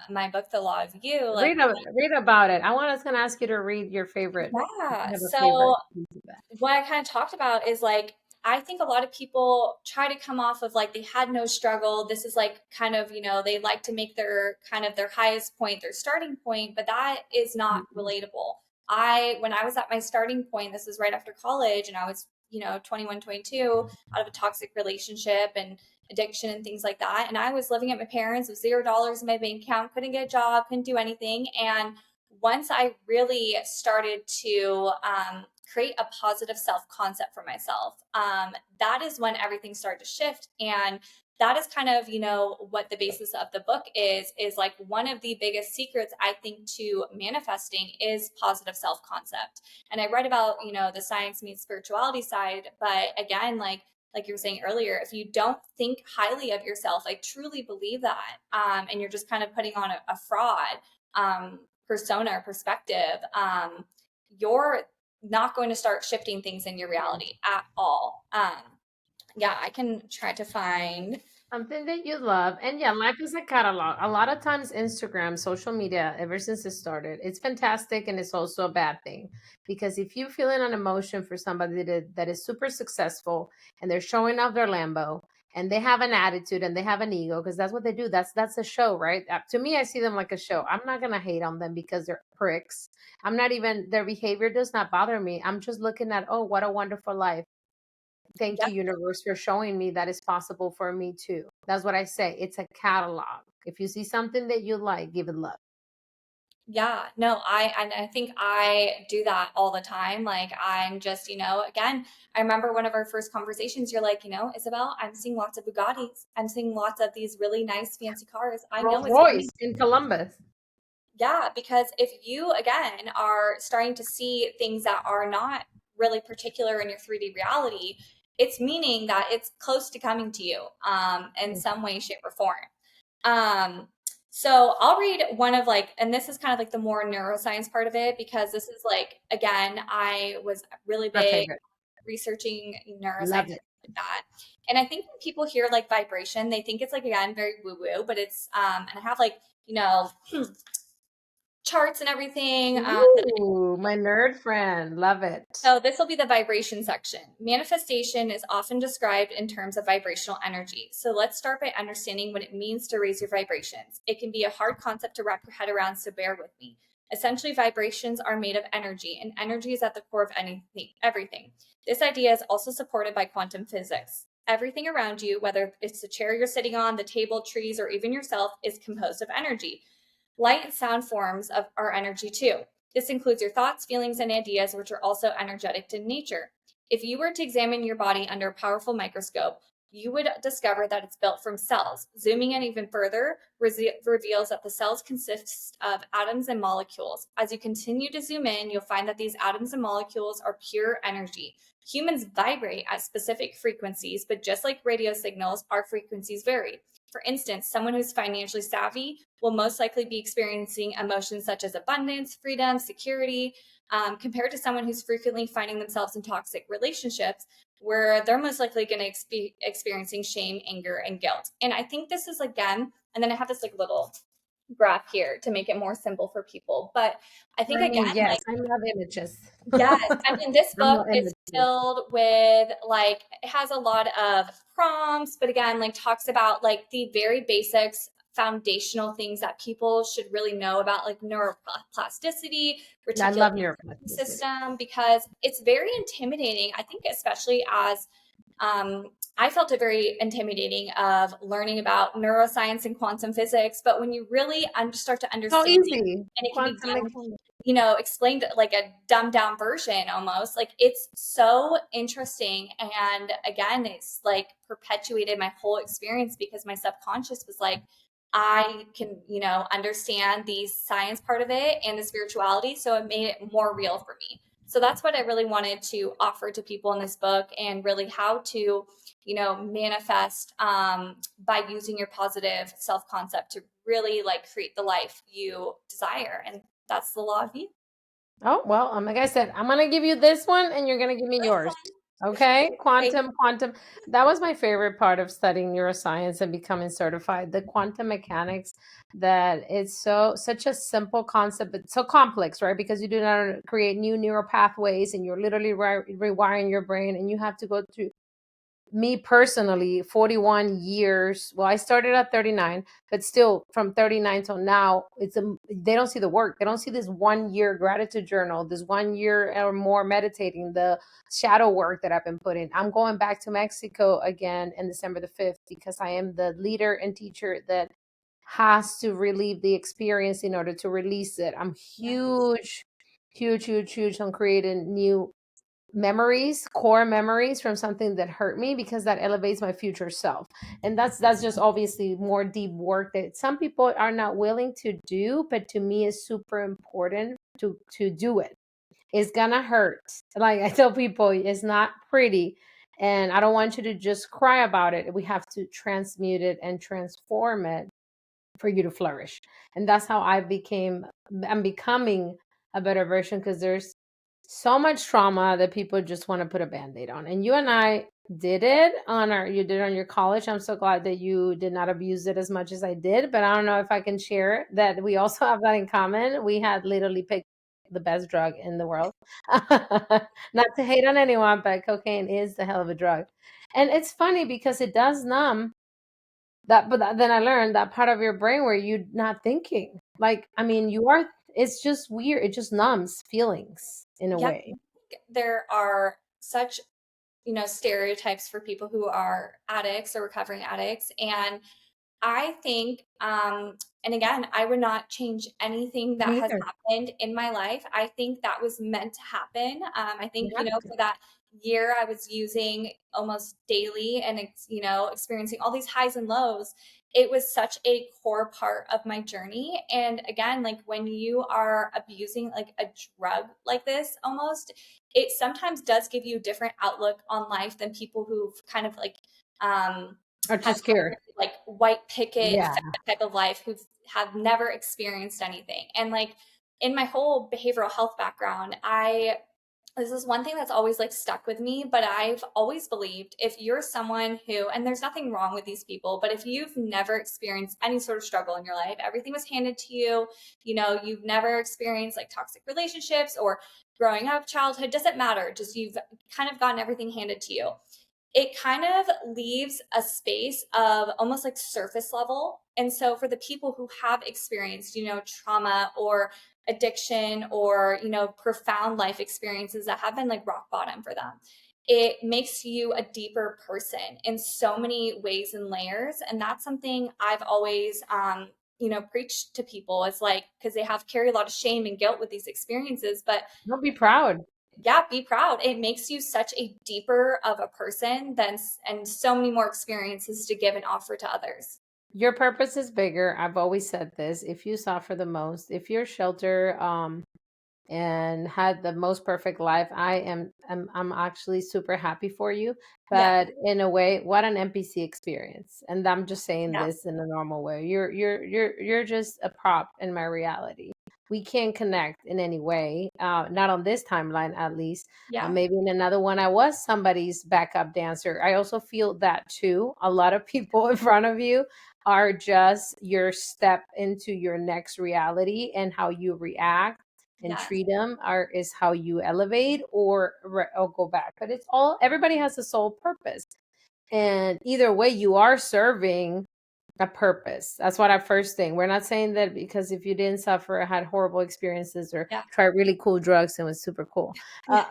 my book, The Law of You. Like, Read about it. I was going to ask you to read your favorite. If yeah. you have a So favorite piece of that. what I kind of talked about is like I think a lot of people try to come off of like they had no struggle. This is like kind of, you know, they like to make their kind of their highest point, their starting point, but that is not Mhm. relatable. I when I was at my starting point, this was right after college and I was, you know, 21, 22, out of a toxic relationship and addiction and things like that. And I was living at my parents with $0 in my bank account, couldn't get a job, couldn't do anything. And once I really started to create a positive self concept for myself, that is when everything started to shift. And that is kind of, you know, what the basis of the book is like one of the biggest secrets I think to manifesting is positive self concept. And I read about, you know, the science meets spirituality side, but again, like you were saying earlier, if you don't think highly of yourself, like truly believe that, and you're just kind of putting on a fraud persona or perspective, you're not going to start shifting things in your reality at all. Yeah, I can try to find. Something that you love. And yeah, life is a catalog. A lot of times, Instagram, social media, ever since it started, it's fantastic and it's also a bad thing. Because if you're feeling an emotion for somebody that is super successful and they're showing off their Lambo and they have an attitude and they have an ego, because that's what they do. That's a show, right? To me, I see them like a show. I'm not gonna hate on them because they're pricks. I'm not even their behavior does not bother me. I'm just looking at, oh, what a wonderful life. Thank Yeah, you, universe, for showing me that it's possible for me too. That's what I say. It's a catalog. If you see something that you like, give it love. yeah, no, I think I do that all the time. Like I'm just, again, I remember one of our first conversations, you're like, Isabel, I'm seeing lots of Bugattis. I'm seeing lots of these really nice fancy cars. I know Rolls it's coming. Royce in Columbus. Yeah, because if you again are starting to see things that are not really particular in your 3D reality, it's meaning that it's close to coming to you in some way, shape, or form. Um, so I'll read one of like, and this is kind of like the more neuroscience part of it, because this is like, again, I was really My big favorite. researching Love neuroscience it. like that. And I think when people hear like vibration, they think it's like, again, very woo woo, but it's, and I have like, charts and everything. Ooh, my nerd friend. Love it. So this will be the vibration section. Manifestation is often described in terms of vibrational energy. So let's start by understanding what it means to raise your vibrations. It can be a hard concept to wrap your head around, so bear with me. Essentially, vibrations are made of energy, and energy is at the core of anything, everything. This idea is also supported by quantum physics. Everything around you, whether it's the chair you're sitting on, the table, trees, or even yourself, is composed of energy. Light and sound forms of our energy too. This includes your thoughts, feelings, and ideas, which are also energetic in nature. If you were to examine your body under a powerful microscope, you would discover that it's built from cells. Zooming in even further reveals that the cells consist of atoms and molecules. As you continue to zoom in, you'll find that these atoms and molecules are pure energy. Humans vibrate at specific frequencies, but just like radio signals, our frequencies vary. For instance, someone who's financially savvy will most likely be experiencing emotions such as abundance, freedom, security, compared to someone who's frequently finding themselves in toxic relationships where they're most likely going to be experiencing shame, anger, and guilt. And I think this is again, and then I have this like little graph here to make it more simple for people. But I think I again, mean, yes, I love images. yes, I mean, this I'm book all is images. filled with like, it has a lot of prompts, but again, like talks about like the very basics, foundational things that people should really know about, like neuroplasticity, I reticular love neuroplasticity. system, because it's very intimidating. I think, especially as I felt it very intimidating of learning about neuroscience and quantum physics. But when you really start to So understand it, easy. and it can be Quantum done, mechanics. explained like a dumbed down version almost. Like it's so interesting. And again, it's like perpetuated my whole experience because my subconscious was like, I can, understand the science part of it and the spirituality. So it made it more real for me. So that's what I really wanted to offer to people in this book, and really how to, manifest by using your positive self concept to really like create the life you desire. And that's the law of you. Oh, well, like I said, I'm gonna give you this one and you're gonna give me yours. Okay? Okay. Quantum. That was my favorite part of studying neuroscience and becoming certified. The quantum mechanics, that it's such a simple concept, but so complex, right? Because you do not create new neural pathways and you're literally rewiring your brain, and you have to go through, me personally, 41 years. Well, I started at 39, but still from 39 till now, they don't see the work. They don't see this 1 year gratitude journal, this 1 year or more meditating, the shadow work that I've been putting. I'm going back to Mexico again in December the 5th because I am the leader and teacher that has to relieve the experience in order to release it. I'm Yes. huge on creating new memories, core memories from something that hurt me, because that elevates my future self. And that's just obviously more deep work that some people are not willing to do, but to me is super important to do it. It's gonna hurt. Like I tell people, it's not pretty, and I don't want you to just cry about it. We have to transmute it and transform it for you to flourish. And that's how I'm becoming a better version, because there's so much trauma that people just want to put a band-aid on. And you and I did it on our you did it on your college. I'm so glad that you did not abuse it as much as I did, but I don't know if I can share that we also have that in common. We had literally picked the best drug in the world. Not to hate on anyone, but cocaine is the hell of a drug. And it's funny because it does numb that, but then I learned that part of your brain where you're not thinking. Like, I mean, you are, it's just weird. It just numbs feelings in a Yeah, way. there are such, stereotypes for people who are addicts or recovering addicts. And I think, and again, I would not change anything that Me has either. happened in my life. I think that was meant to happen. I You think, have for that year I was using almost daily and, experiencing all these highs and lows. It was such a core part of my journey. And again, like when you are abusing like a drug like this almost, it sometimes does give you a different outlook on life than people who've kind of like, are have just scared. like white picket Yeah. type of life who have never experienced anything. And like in my whole behavioral health background, I this is one thing that's always like stuck with me, but I've always believed if you're someone who, and there's nothing wrong with these people, but if you've never experienced any sort of struggle in your life, everything was handed to you, you've never experienced like toxic relationships or growing up, childhood, doesn't matter, just you've kind of gotten everything handed to you, it kind of leaves a space of almost like surface level. And so for the people who have experienced, trauma or addiction or, profound life experiences that have been like rock bottom for them, it makes you a deeper person in so many ways and layers. And that's something I've always, preached to people. It's like, because they have carry a lot of shame and guilt with these experiences, but Don't be proud. yeah, be proud. It makes you such a deeper of a person than and so many more experiences to give and offer to others. Your purpose is bigger. I've always said this. If you suffer the most, if you're shelter, and had the most perfect life. I'm actually super happy for you. Yeah, But in a way, what an NPC experience. And I'm just saying yeah, this in a normal way. You're just a prop in my reality. We can't connect in any way, not on this timeline at least. yeah, Maybe in another one, I was somebody's backup dancer. I also feel that too. A lot of people in front of you are just your step into your next reality, and how you react and yes, treat them are is how you elevate or go back. But it's all, everybody has a sole purpose, and either way you are serving a purpose. That's what I first thing. We're not saying that because if you didn't suffer, had horrible experiences, or yeah, tried really cool drugs and was super cool. yeah.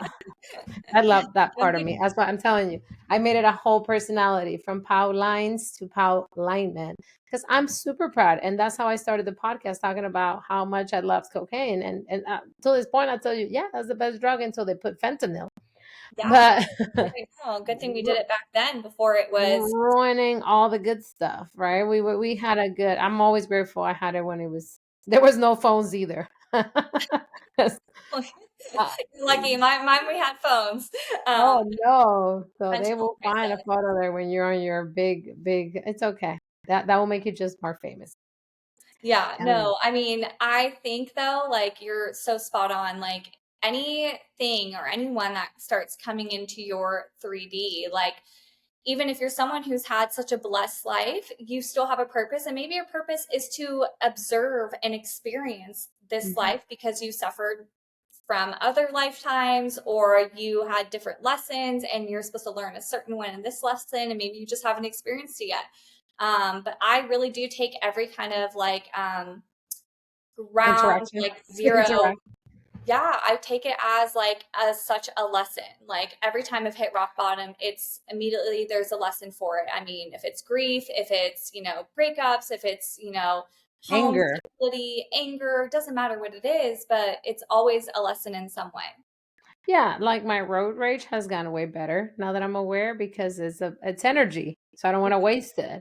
I love that Don't part of get me. That's what I'm telling you. I made it a whole personality, from Pow Lines to Pow Lineman, because I'm super proud. And that's how I started the podcast, talking about how much I loved cocaine. And to this point, I tell you, yeah, that's the best drug until they put fentanyl. Yeah, But I know. Good thing we did it back then before it was. ruining all the good stuff, right? We had a good. I'm always grateful I had it when it was. There was no phones either. 'Cause, uh, Lucky, mine we had phones. Um, oh no! So they mental will find a crisis. photo there when you're on your big. It's okay. That will make you just more famous. Yeah, Telling you. no, I mean, I think though, like you're so spot on. Like anything or anyone that starts coming into your 3D, like even if you're someone who's had such a blessed life, you still have a purpose. And maybe your purpose is to observe and experience this Mhm. life because you suffered from other lifetimes or you had different lessons and you're supposed to learn a certain one in this lesson and maybe you just haven't experienced it yet. But I really do take every kind of like ground, Interaction. like zero. Interact. Yeah, I take it as like as such a lesson. Like every time I've hit rock bottom, it's immediately there's a lesson for it. I mean, if it's grief, if it's, breakups, if it's, home Anger. stability, anger, doesn't matter what it is, but it's always a lesson in some way. Yeah, like my road rage has gone way better now that I'm aware, because it's energy. So I don't want to waste it.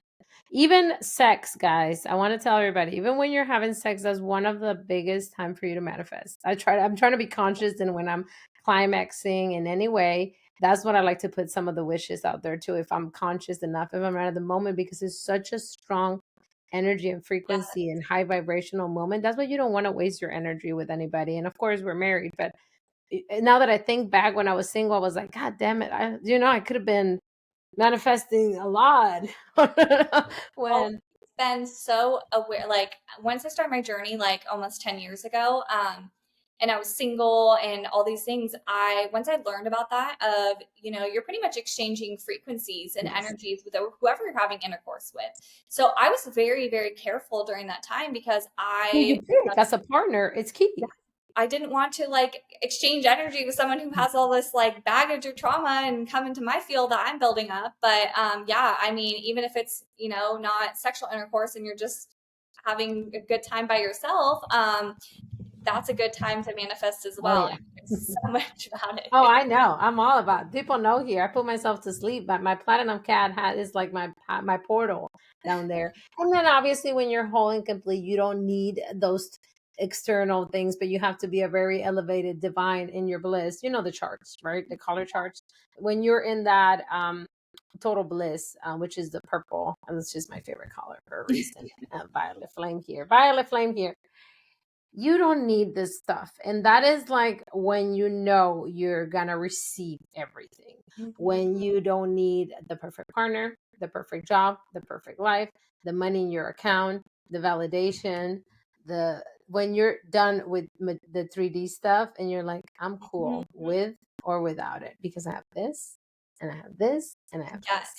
Even sex, guys, I want to tell everybody, even when you're having sex, that's one of the biggest time for you to manifest. I'm trying to be conscious, and when I'm climaxing in any way, that's what I like to put some of the wishes out there too, if I'm conscious enough, if I'm right at the moment, because it's such a strong energy and Yeah. frequency and high vibrational moment. That's why you don't want to waste your energy with anybody. And of course, we're married, but now that I think back when I was single, I was like, God damn it. I could have been manifesting a lot Oh, when it's been so aware. Like once I started my journey, like almost 10 years ago, and I was single and all these things, once I learned about that of, you're pretty much exchanging frequencies and yes. energies with whoever you're having intercourse with. So I was very, very careful during that time because Who you pick as a partner, it's key. I didn't want to like exchange energy with someone who has all this like baggage or trauma and come into my field that I'm building up. But yeah, I mean, even if it's, not sexual intercourse and you're just having a good time by yourself, that's a good time to manifest as Oh well. yeah. There's so much about Oh, it. I know. I'm all about. People know here. I put myself to sleep, but my platinum cat hat is like my portal down there. And then obviously, when you're whole and complete, you don't need those external things, but you have to be a very elevated divine in your bliss. You know the charts, right? The color charts. When you're in that total bliss, which is the purple, and it's just my favorite color for a reason. Violet flame here. Violet flame here. You don't need this stuff. And that is like when you know you're gonna receive everything. Mhm. When you don't need the perfect partner, the perfect job, the perfect life, the money in your account, the validation, the when you're done with the 3D stuff and you're like, I'm cool Mhm. with or without it because I have this and I have this and I have this. Yes.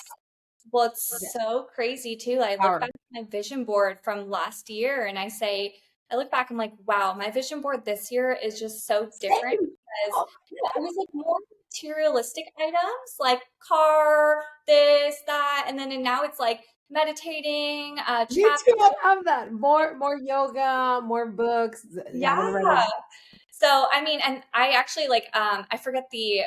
Well, it's Yeah. so crazy too. I look Power. back at my vision board from last year and I look back, I'm like, wow, my vision board this year is just so different Same. because Oh, it was like more materialistic items like car, this, that, and now it's like meditating, me traveling. too. I have that. More yoga, more books. I Yeah. haven't read it. So, I mean, and I actually like, I forget the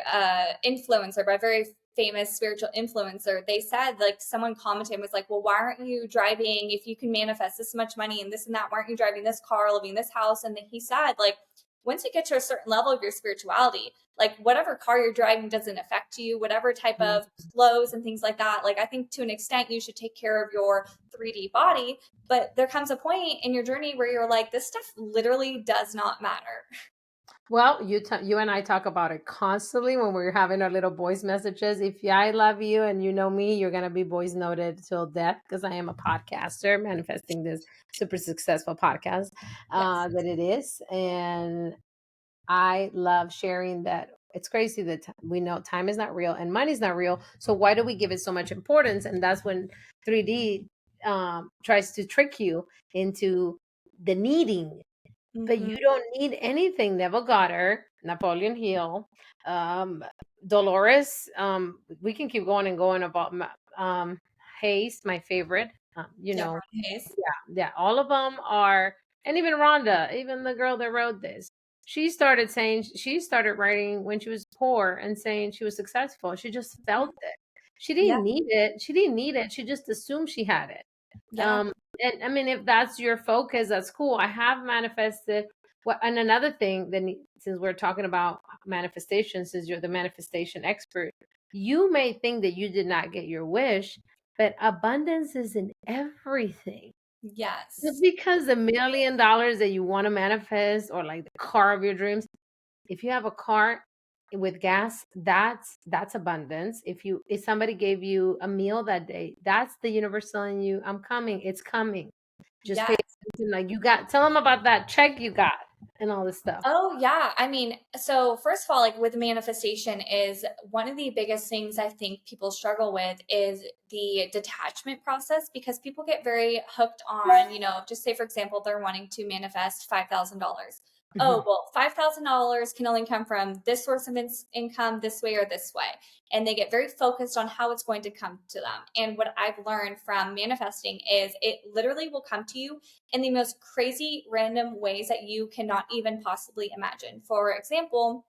influencer, but a very famous spiritual influencer. They said, like, someone commented, was like, well, why aren't you driving, if you can manifest this much money and this and that, why aren't you driving this car, living in this house? And then he said, like, once you get to a certain level of your spirituality, like, whatever car you're driving doesn't affect you, whatever type Mm. of clothes and things like that. Like, I think to an extent, you should take care of your 3D body, but there comes a point in your journey where you're like, this stuff literally does not matter. Well, you and I talk about it constantly when we're having our little voice messages. If I love you and you know me, you're gonna be voice noted till death because I am a podcaster manifesting this super successful podcast Yes. that it is, and I love sharing that. It's crazy that we know time is not real and money's not real. So why do we give it so much importance? And that's when 3D tries to trick you into the needing, but Hmm. you don't need anything. Neville Goddard, Napoleon Hill, um, Dolores. We can keep going and going about Hayes, my favorite. Yeah, Ron Hayes. Yeah, all of them are, and even Rhonda, even the girl that wrote this, she started writing when she was poor and saying she was successful. She just Mhm. felt it. She Yeah, didn't need it. She didn't need it. She just assumed she had it. yeah, And I mean, if that's your focus, that's cool. I have manifested. Well, and another thing that since we're talking about manifestation, since you're the manifestation expert, you may think that you did not get your wish, but abundance is in everything. Just yes, because $1 million that you want to manifest or like the car of your dreams, if you have a car with gas, that's abundance. If somebody gave you a meal that day, that's the universe telling you, I'm coming, it's coming. Just pay yes. attention. Like you got, tell them about that check you got and all this stuff. Oh, yeah. I mean, so first of all, like with manifestation is one of the biggest things I think people struggle with is the detachment process because people get very hooked on, just say, for example, they're wanting to manifest $5,000. Oh, Mhm. well, $5,000 can only come from this source of income, this way or this way. And they get very focused on how it's going to come to them. And what I've learned from manifesting is it literally will come to you in the most crazy random ways that you cannot even possibly imagine. For example,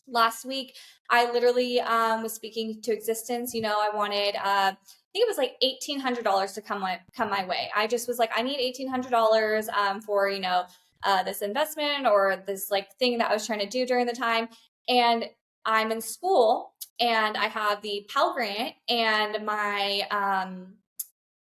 last week I literally was speaking to existence. I wanted I think it was like $1,800 to come my way. I just was like, I need $1,800 for this investment or this like thing that I was trying to do during the time. And I'm in school and I have the Pell Grant and my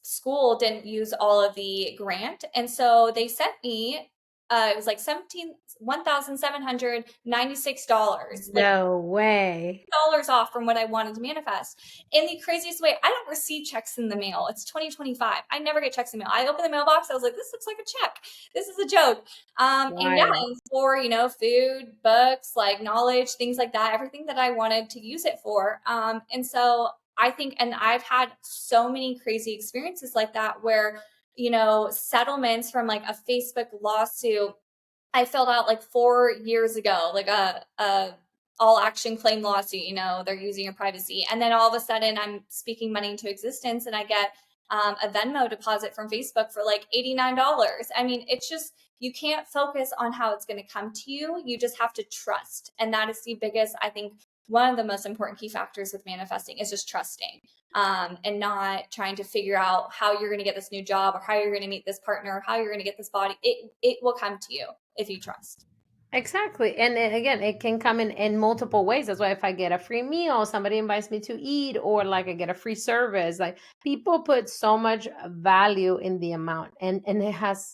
school didn't use all of the grant. And so they sent me it was like $1,796. Like No way. dollars off from what I wanted to manifest. In the craziest way, I don't receive checks in the mail. It's 2025. I never get checks in the mail. I open the mailbox. I was like, this looks like a check. This is a joke. And yeah, Wild. and for, food, books, like knowledge, things like that, everything that I wanted to use it for. And so I think, and I've had so many crazy experiences like that where, settlements from like a Facebook lawsuit I filled out like 4 years ago, like a all action claim lawsuit, they're using your privacy. And then all of a sudden I'm speaking money into existence and I get a Venmo deposit from Facebook for like $89. I mean, it's just, you can't focus on how it's going to come to you. You just have to trust. And that is the biggest, I think, one of the most important key factors with manifesting is just trusting, and not trying to figure out how you're going to get this new job or how you're going to meet this partner or how you're going to get this body. It will come to you if you trust. Exactly. And then again, it can come in multiple ways. That's why if I get a free meal, somebody invites me to eat, or like I get a free service, like people put so much value in the amount. And it has,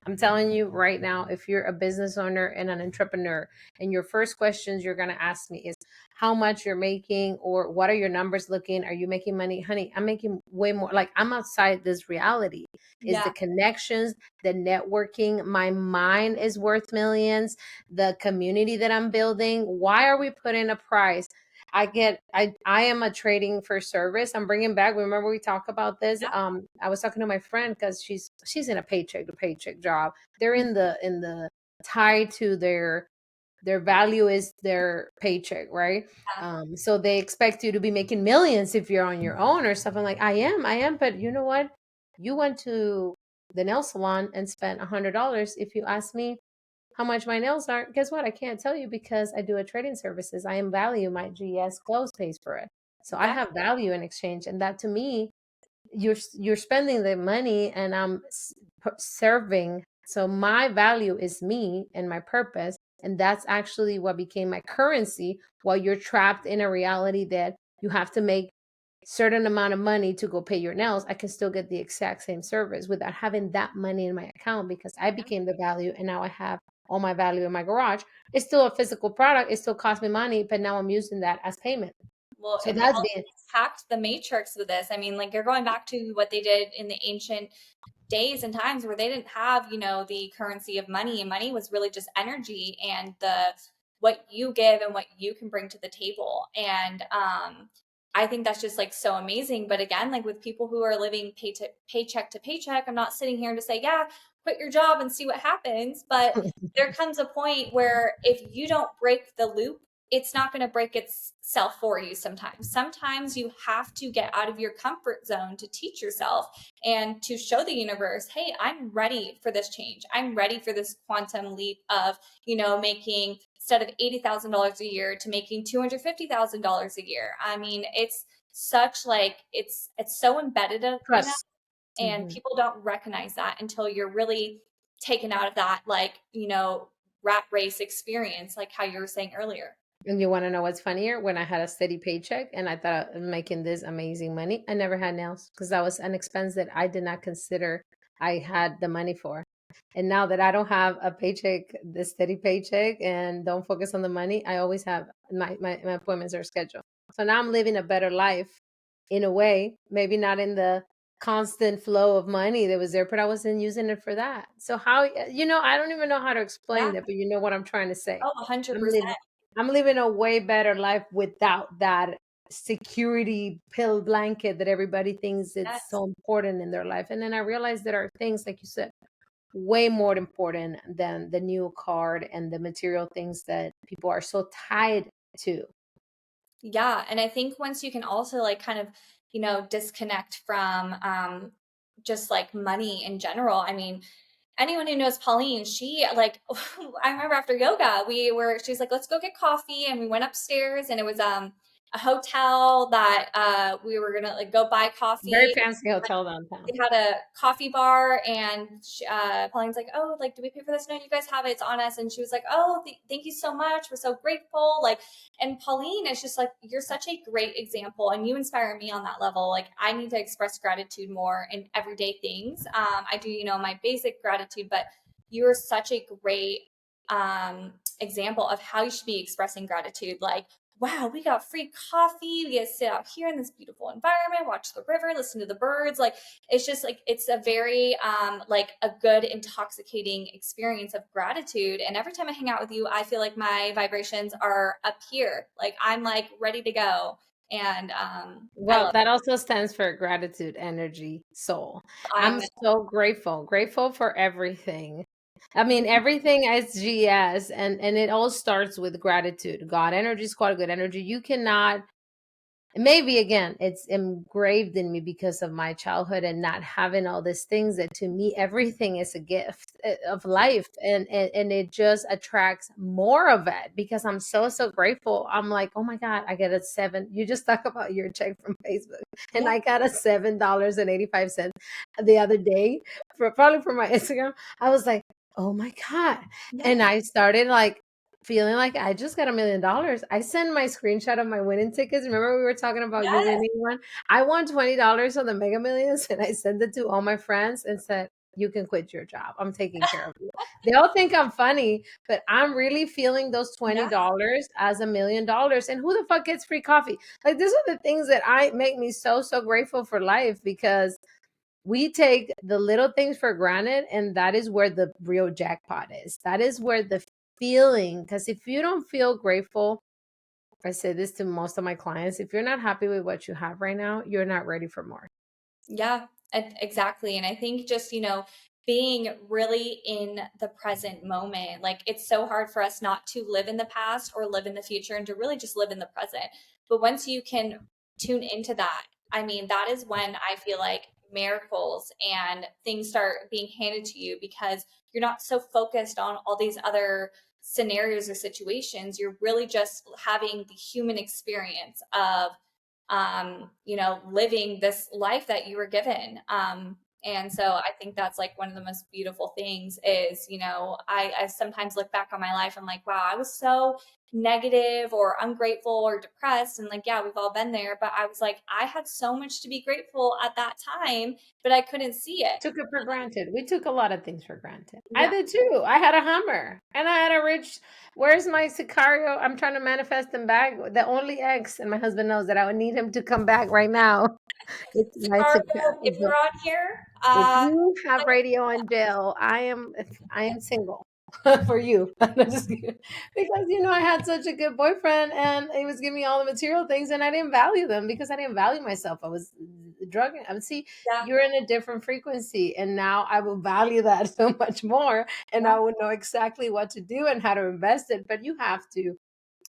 I'm telling you right now, if you're a business owner and an entrepreneur, and your first questions you're going to ask me is how much you're making, or what are your numbers looking? Are you making money? Honey, I'm making way more. Like I'm outside this reality. Is Yeah. the connections, the networking, my mind is worth millions, the community that I'm building. Why are we putting a price? I am a trading for service. I'm bringing back, remember we talked about this. Yeah. I was talking to my friend because she's in a paycheck to paycheck job. They're in the tied to their value is their paycheck, right? So they expect you to be making millions if you're on your own or something. Like I am, but you know what? You went to the nail salon and spent $100. If you ask me how much my nails are, guess what? I can't tell you because I do a trading services. I am value. My G.E.S clothes pays for it. So I Exactly. have value in exchange. And that to me, you're spending the money and I'm serving. So my value is me and my purpose. And that's actually what became my currency while you're trapped in a reality that you have to make certain amount of money to go pay your nails. I can still get the exact same service without having that money in my account because I Yeah. became the value and now I have all my value in my garage. It's still a physical product. It still costs me money, but now I'm using that as payment. Well, So and that's being politics hacked the matrix with this. I mean, like you're going back to what they did in the ancient days and times where they didn't have, the currency of money, and money was really just energy and the what you give and what you can bring to the table. And I think that's just like so amazing. But again, like with people who are living paycheck to paycheck, I'm not sitting here to say, yeah, quit your job and see what happens. But there comes a point where if you don't break the loop, it's not going to break itself for you sometimes. Sometimes you have to get out of your comfort zone to teach yourself and to show the universe, hey, I'm ready for this change. I'm ready for this quantum leap of, making instead of $80,000 a year to making $250,000 a year. I mean, it's such like it's so embedded in us, trust. and Mhm. people don't recognize that until you're really taken out of that, like, rat race experience, like how you were saying earlier. And you want to know what's funnier? When I had a steady paycheck and I thought I was making this amazing money, I never had nails because that was an expense that I did not consider I had the money for. And now that I don't have a paycheck, the steady paycheck, and don't focus on the money, I always have my appointments are scheduled. So now I'm living a better life in a way, maybe not in the constant flow of money that was there, but I wasn't using it for that. So how, I don't even know how to explain Yeah. that, but you know what I'm trying to say. Oh, I'm 100%. living I'm living a way better life without that security pill blanket that everybody thinks it's Yes. so important in their life. And then I realized there are things, like you said, way more important than the new card and the material things that people are so tied to. Yeah, and I think once you can also like kind of, disconnect from just like money in general. I mean, anyone who knows Pauline, she like I remember after yoga, she's like, let's go get coffee. And we went upstairs and it was a hotel that we were gonna like go buy Very coffee. fancy hotel downtown. They had a coffee bar, and Pauline's like, oh, like, do we pay for this? No, you guys have it. It's on us. And she was like, oh, thank you so much. We're so grateful. Like, and Pauline is just like, you're such a great example, and you inspire me on that level. Like, I need to express gratitude more in everyday things. I do, my basic gratitude, but you are such a great example of how you should be expressing gratitude. Like, wow, we got free coffee. We get to sit out here in this beautiful environment, watch the river, listen to the birds. Like, it's just like, it's a very, like a good, intoxicating experience of gratitude. And every time I hang out with you, I feel like my vibrations are up here. Like, I'm like ready to go. And I Well, love that also stands for gratitude, energy, soul. I I'm know. so grateful for everything. I mean, everything is GS, and it all starts with gratitude. God energy, squad, good energy. You cannot, maybe again, it's engraved in me because of my childhood and not having all these things, that to me everything is a gift of life, and it just attracts more of it because I'm so grateful. I'm like, oh my god, I get a seven, you just talk about your check from Facebook, and Yeah. I got a $7.85 the other day, for probably for my Instagram. I was like, oh my god. Yeah. And I started like feeling like I just got $1 million. I sent my screenshot of my winning tickets. Remember we were talking about you Yes. winning one? I won $20 on the Mega Millions, and I sent it to all my friends and said, you can quit your job. I'm taking care of you. They all think I'm funny, but I'm really feeling those Yeah. $20 as $1 million. And who the fuck gets free coffee? Like, these are the things that I make me so grateful for life, because we take the little things for granted, and that is where the real jackpot is. That is where the feeling, because if you don't feel grateful, I say this to most of my clients, if you're not happy with what you have right now, you're not ready for more. Yeah, exactly. And I think just, being really in the present moment, like it's so hard for us not to live in the past or live in the future and to really just live in the present. But once you can tune into that, I mean, that is when I feel like miracles and things start being handed to you, because you're not so focused on all these other scenarios or situations. You're really just having the human experience of living this life that you were given. And so I think that's like one of the most beautiful things is, I sometimes look back on my life and like, wow, I was so negative or ungrateful or depressed. And like, yeah, we've all been there. But I was like, I had so much to be grateful at that time, but I couldn't see it. Took it for granted. We took a lot of things for granted. I Yeah. did too. I had a Hummer and I had a rich. Where's my Sicario? I'm trying to manifest him back. The only ex, and my husband knows that I would need him to come back right now. It's my Sicario, if Sicario. you're on here, If you have radio in jail, I am single for you. I'm just kidding. Because I had such a good boyfriend, and he was giving me all the material things, and I didn't value them because I didn't value myself. I was drugging. I would see yeah, you're in a different frequency, and now I will value that so much more, and yeah, I would know exactly what to do and how to invest it. But you have to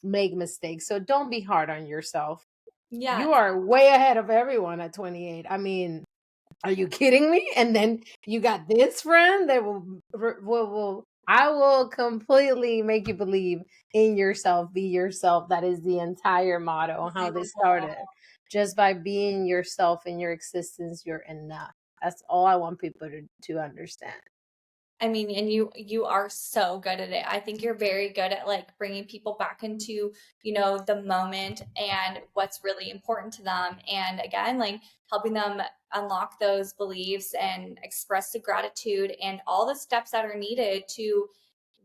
make mistakes, so don't be hard on yourself. You yes. are way ahead of everyone at 28. I mean, are you kidding me? And then you got this friend that will I will completely make you believe in yourself, be yourself. That is the entire motto on how they Beautiful. started. Just by being yourself in your existence, you're enough. That's all I want people to understand. I mean, and you are so good at it. I think you're very good at like bringing people back into, the moment and what's really important to them. And again, like helping them unlock those beliefs and express the gratitude and all the steps that are needed to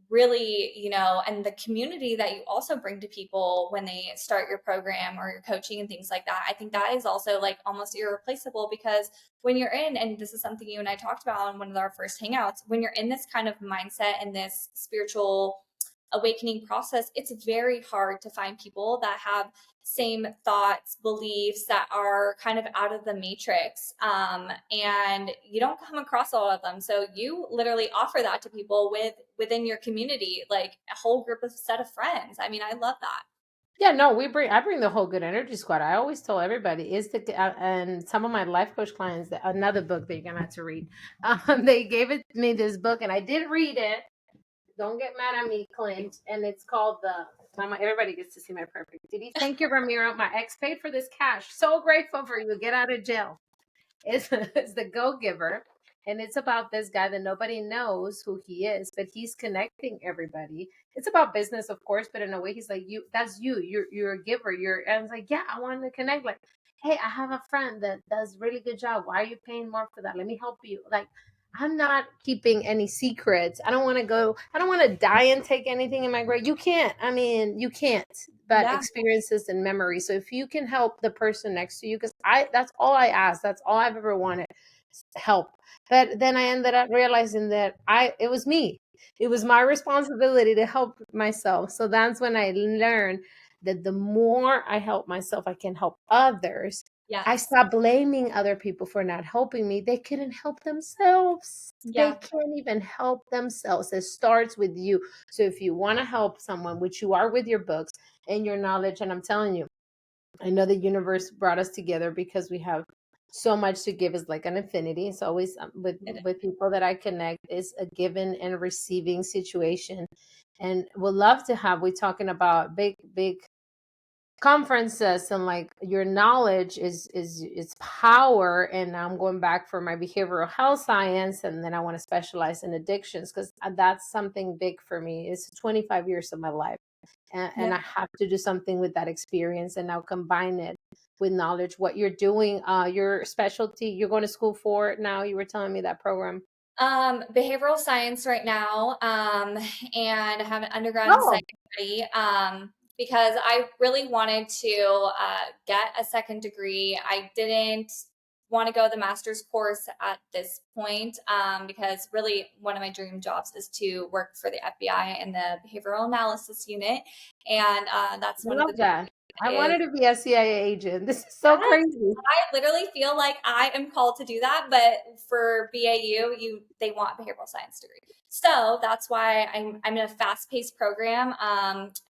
really, and the community that you also bring to people when they start your program or your coaching and things like that. I think that is also like almost irreplaceable, because when you're in, and this is something you and I talked about on one of our first hangouts, when you're in this kind of mindset and this spiritual awakening process, it's very hard to find people that have same thoughts, beliefs that are kind of out of the matrix. And you don't come across a lot of them. So you literally offer that to people within your community, like a whole group of set of friends. I mean, I love that. Yeah, no, I bring the whole good energy squad. I always tell everybody is the and some of my life coach clients, that another book that you're gonna have to read. They gave it me this book, and I did read it. Don't get mad at me, Clint. And it's called the Mama. Everybody gets to see my perfect. Did he? Thank you, Ramiro. My ex paid for this cash. So grateful for you. Get out of jail. It's the Go Giver, and it's about this guy that nobody knows who he is, but he's connecting everybody. It's about business, of course, but in a way, he's like, you. That's you. You're a giver. And it's like, yeah, I want to connect. Like, hey, I have a friend that does really good job. Why are you paying more for that? Let me help you. Like, I'm not keeping any secrets. I don't want to go, I don't want to die and take anything in my grave. You can't. I mean, you can't, but Yeah. experiences and memories. So if you can help the person next to you, because that's all I ask. That's all I've ever wanted, help. But then I ended up realizing that it was me. It was my responsibility to help myself. So that's when I learned that the more I help myself, I can help others. I Yes. stopped blaming other people for not helping me. They couldn't help themselves. They Yeah. can't even help themselves. It starts with you. So if you want to help someone, which you are with your books and your knowledge, and I'm telling you, I know the universe brought us together because we have so much to give. Is like an infinity. It's always with people that I connect is a given and receiving situation, and we'll love to have. We talking about big conferences, and like your knowledge is power. And I'm going back for my behavioral health science, and then I want to specialize in addictions because that's something big for me. It's 25 years of my life, Yeah. and I have to do something with that experience and now combine it with knowledge. What you're doing, your specialty, you're going to school for it now. You were telling me that program. Behavioral science right now, and I have an undergrad in Oh, psychology, because I really wanted to get a second degree. I didn't want to go the master's course at this point, because really one of my dream jobs is to work for the FBI in the behavioral analysis unit, and that's I one of the love that. I is wanted to be a CIA agent. This is so yes, crazy. I literally feel like I am called to do that, but for BAU, they want a behavioral science degree. So that's why I'm in a fast-paced program,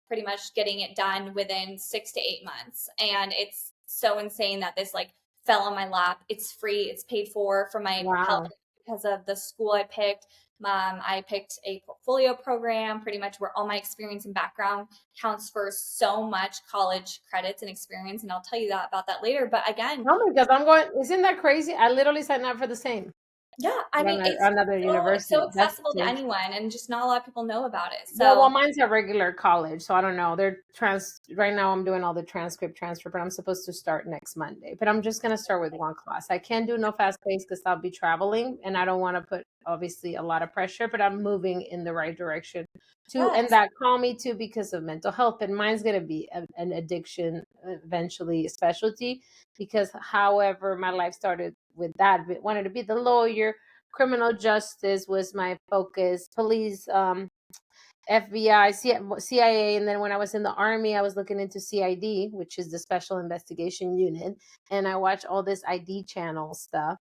pretty much getting it done within 6 to 8 months. And it's so insane that this like fell on my lap. It's free, it's paid for my health Wow. because of the school I picked. I picked a portfolio program, pretty much where all my experience and background counts for so much college credits and experience. And I'll tell you that about that later. But again, Oh my God, I'm going, isn't that crazy? I literally signed up for the same. yeah, I mean, Another it's so university. That's accessible to crazy. anyone, and just not a lot of people know about it. Well, So mine's a regular college, so I don't know. They're right now. I'm doing all the transcript transfer, but I'm supposed to start next Monday. But I'm just gonna start with one class. I can't do no fast pace because I'll be traveling, and I don't want to put obviously a lot of pressure. But I'm moving in the right direction too, and yes, that call me too because of mental health. But mine's gonna be an addiction eventually, a specialty because however my life started with that, but wanted to be the lawyer. Criminal justice was my focus. Police, FBI, CIA, and then when I was in the army, I was looking into CID, which is the Special Investigation Unit, and I watched all this ID channel stuff,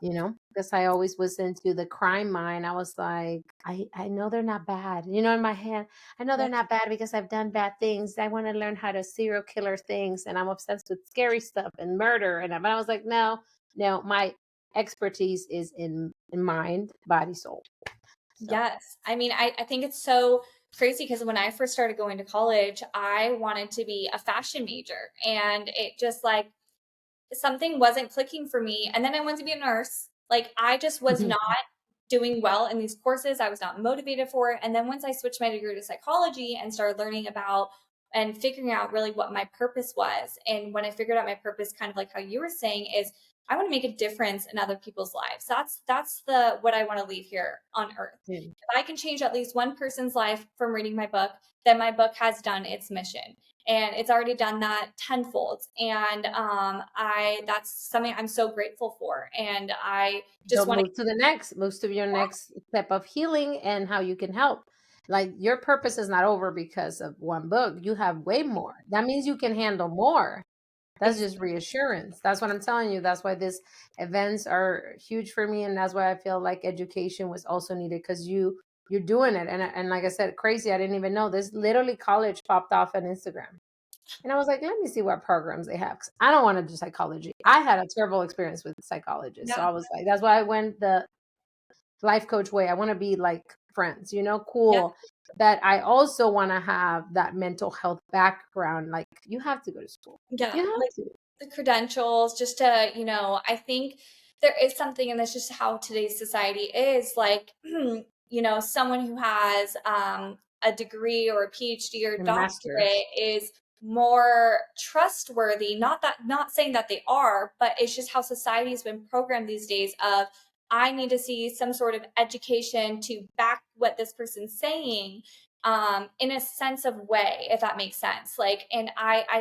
because I always was into the crime mind. I was like, I know they're not bad, in my head. I know yeah, they're not bad because I've done bad things. I want to learn how to serial killer things, and I'm obsessed with scary stuff and murder. But I was like, no, no, my expertise is in mind, body, soul. So. yes. I mean, I think it's so crazy because when I first started going to college, I wanted to be a fashion major, and it just like something wasn't clicking for me. And then I wanted to be a nurse. Like I just was not doing well in these courses. I was not motivated for it. And then once I switched my degree to psychology and started learning about and figuring out really what my purpose was. And when I figured out my purpose, kind of like how you were saying, is I want to make a difference in other people's lives. That's the what I want to leave here on earth. Yeah. If I can change at least one person's life from reading my book, then my book has done its mission, and it's already done that tenfold. And I that's something I'm so grateful for, and I So just want to. move to your next step of healing and how you can help. Like your purpose is not over because of one book. You have way more. That means you can handle more. That's just reassurance. That's what I'm telling you. That's why these events are huge for me, and that's why I feel like education was also needed because you're doing it. And like I said, crazy. I didn't even know this. Literally, college popped off on Instagram. And I was like, let me see what programs they have. 'Cause I don't want to do psychology. I had a terrible experience with psychologists. So Yeah, I was like, that's why I went the life coach way. I want to be like friends, yeah, cool. But I also want to have that mental health background. Like, you have to go to school. yeah. You Like have to. the credentials, just to, I think there is something, and that's just how today's society is. Like, someone who has a degree or a PhD or And a master's. doctorate is more trustworthy. Not saying that they are, but it's just how society has been programmed these days of I need to see some sort of education to back what this person's saying, in a sense of way, if that makes sense. Like, and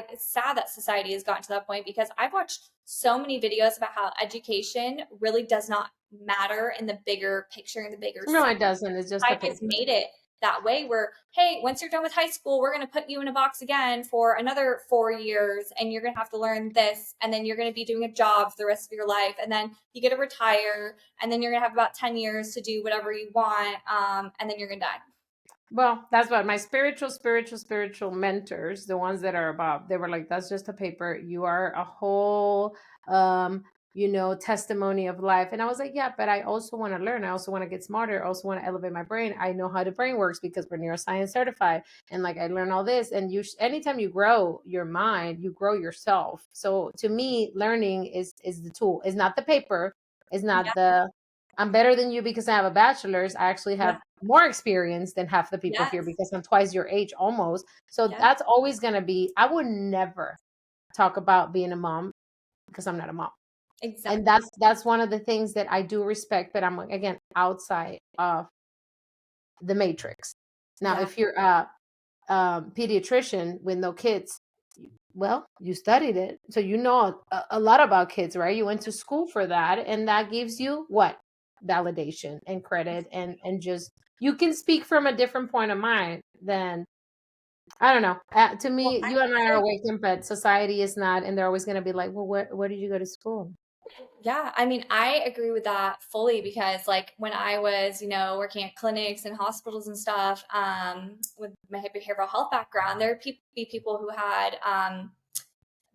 it's sad that society has gotten to that point because I've watched so many videos about how education really does not matter in the bigger picture, in the bigger No, sense. it doesn't. It's just a Society has paper. made it that way where, hey, once you're done with high school, we're going to put you in a box again for another 4 years and you're going to have to learn this. And then you're going to be doing a job for the rest of your life. And then you get to retire. And then you're going to have about 10 years to do whatever you want. And then you're going to die. Well, that's what my spiritual mentors, the ones that are above, they were like, that's just a paper. You are a whole, um, testimony of life. And I was like, yeah, but I also want to learn. I also want to get smarter. I also want to elevate my brain. I know how the brain works because we're neuroscience certified. And like, I learn all this. And anytime you grow your mind, you grow yourself. So to me, learning is the tool. It's not the paper. It's Yeah. not I'm better than you because I have a bachelor's. I actually Yeah. have more experience than half the people here Yes. because I'm twice your age almost. So Yes. that's always going to be, I would never talk about being a mom because I'm not a mom. And Exactly. that's one of the things that I do respect, but I'm again outside of the matrix. Now, Yeah. if you're a pediatrician with no kids, well, you studied it. So you know a lot about kids, right? You went to school for that. And that gives you what? Validation and credit and just you can speak from a different point of mind than I don't know. To Well, me, you and I are awakened, but society is not, and they're always going to be like, "Well, where did you go to school?" yeah, I mean, I agree with that fully because, like, when I was, working at clinics and hospitals and stuff, with my behavioral health background, there would be people who had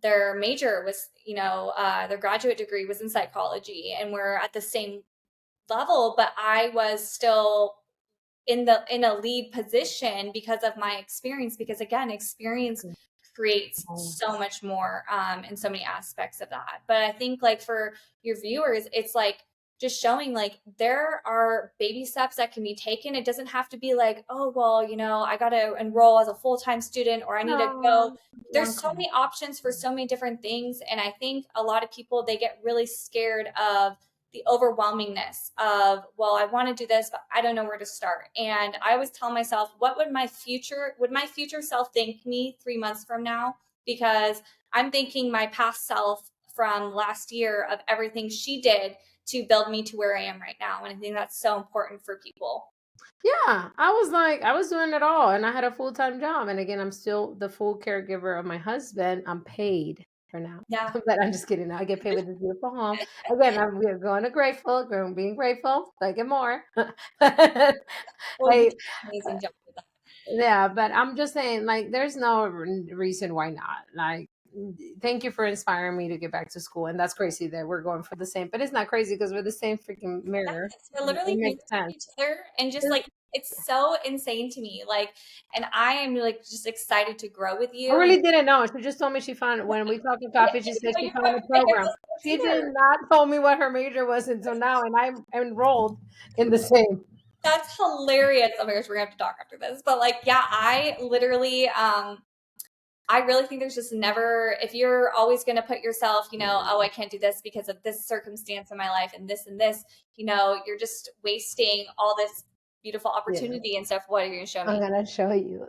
their major was, their graduate degree was in psychology, and we're at the same level, but I was still in a lead position because of my experience, because again, experience creates Oh, so much more, in so many aspects of that. But I think, like, for your viewers, it's like just showing like there are baby steps that can be taken. It doesn't have to be like, oh well, I got to enroll as a full-time student, or I need to go. no, one There's so class. many options for so many different things, and I think a lot of people, they get really scared of the overwhelmingness of, well, I want to do this, but I don't know where to start. And I always tell myself, what would my future self think me 3 months from now? Because I'm thinking my past self from last year of everything she did to build me to where I am right now. And I think that's so important for people. Yeah, I was like, I was doing it all, and I had a full-time job. And again, I'm still the full caregiver of my husband. I'm paid for now, Yeah. but I'm just kidding. I get paid with this beautiful home. Again, we're going to grateful, going being grateful. I get more. Well, you I did an amazing job with that. Yeah, but I'm just saying, like, there's no reason why not. Like, thank you for inspiring me to get back to school. And that's crazy that we're going for the same, but it's not crazy because we're the same freaking mirror. Yes, we're It literally makes mirrors of sense. each other, and just like it's so insane to me. Like, and I am like just excited to grow with I you. And really didn't know. She just told me she found when we talked in I coffee. She didn't said know she you found were a behavioral program. science She did either. not tell me what her major was until now, and I'm enrolled in the same. That's hilarious. Oh my gosh, we're gonna have to talk after this. But like, yeah, I really think there's just never, if you're always gonna put yourself, oh, I can't do this because of this circumstance in my life and this, you're just wasting all this beautiful Yeah, opportunity and stuff. What are you gonna show I'm me? gonna show you.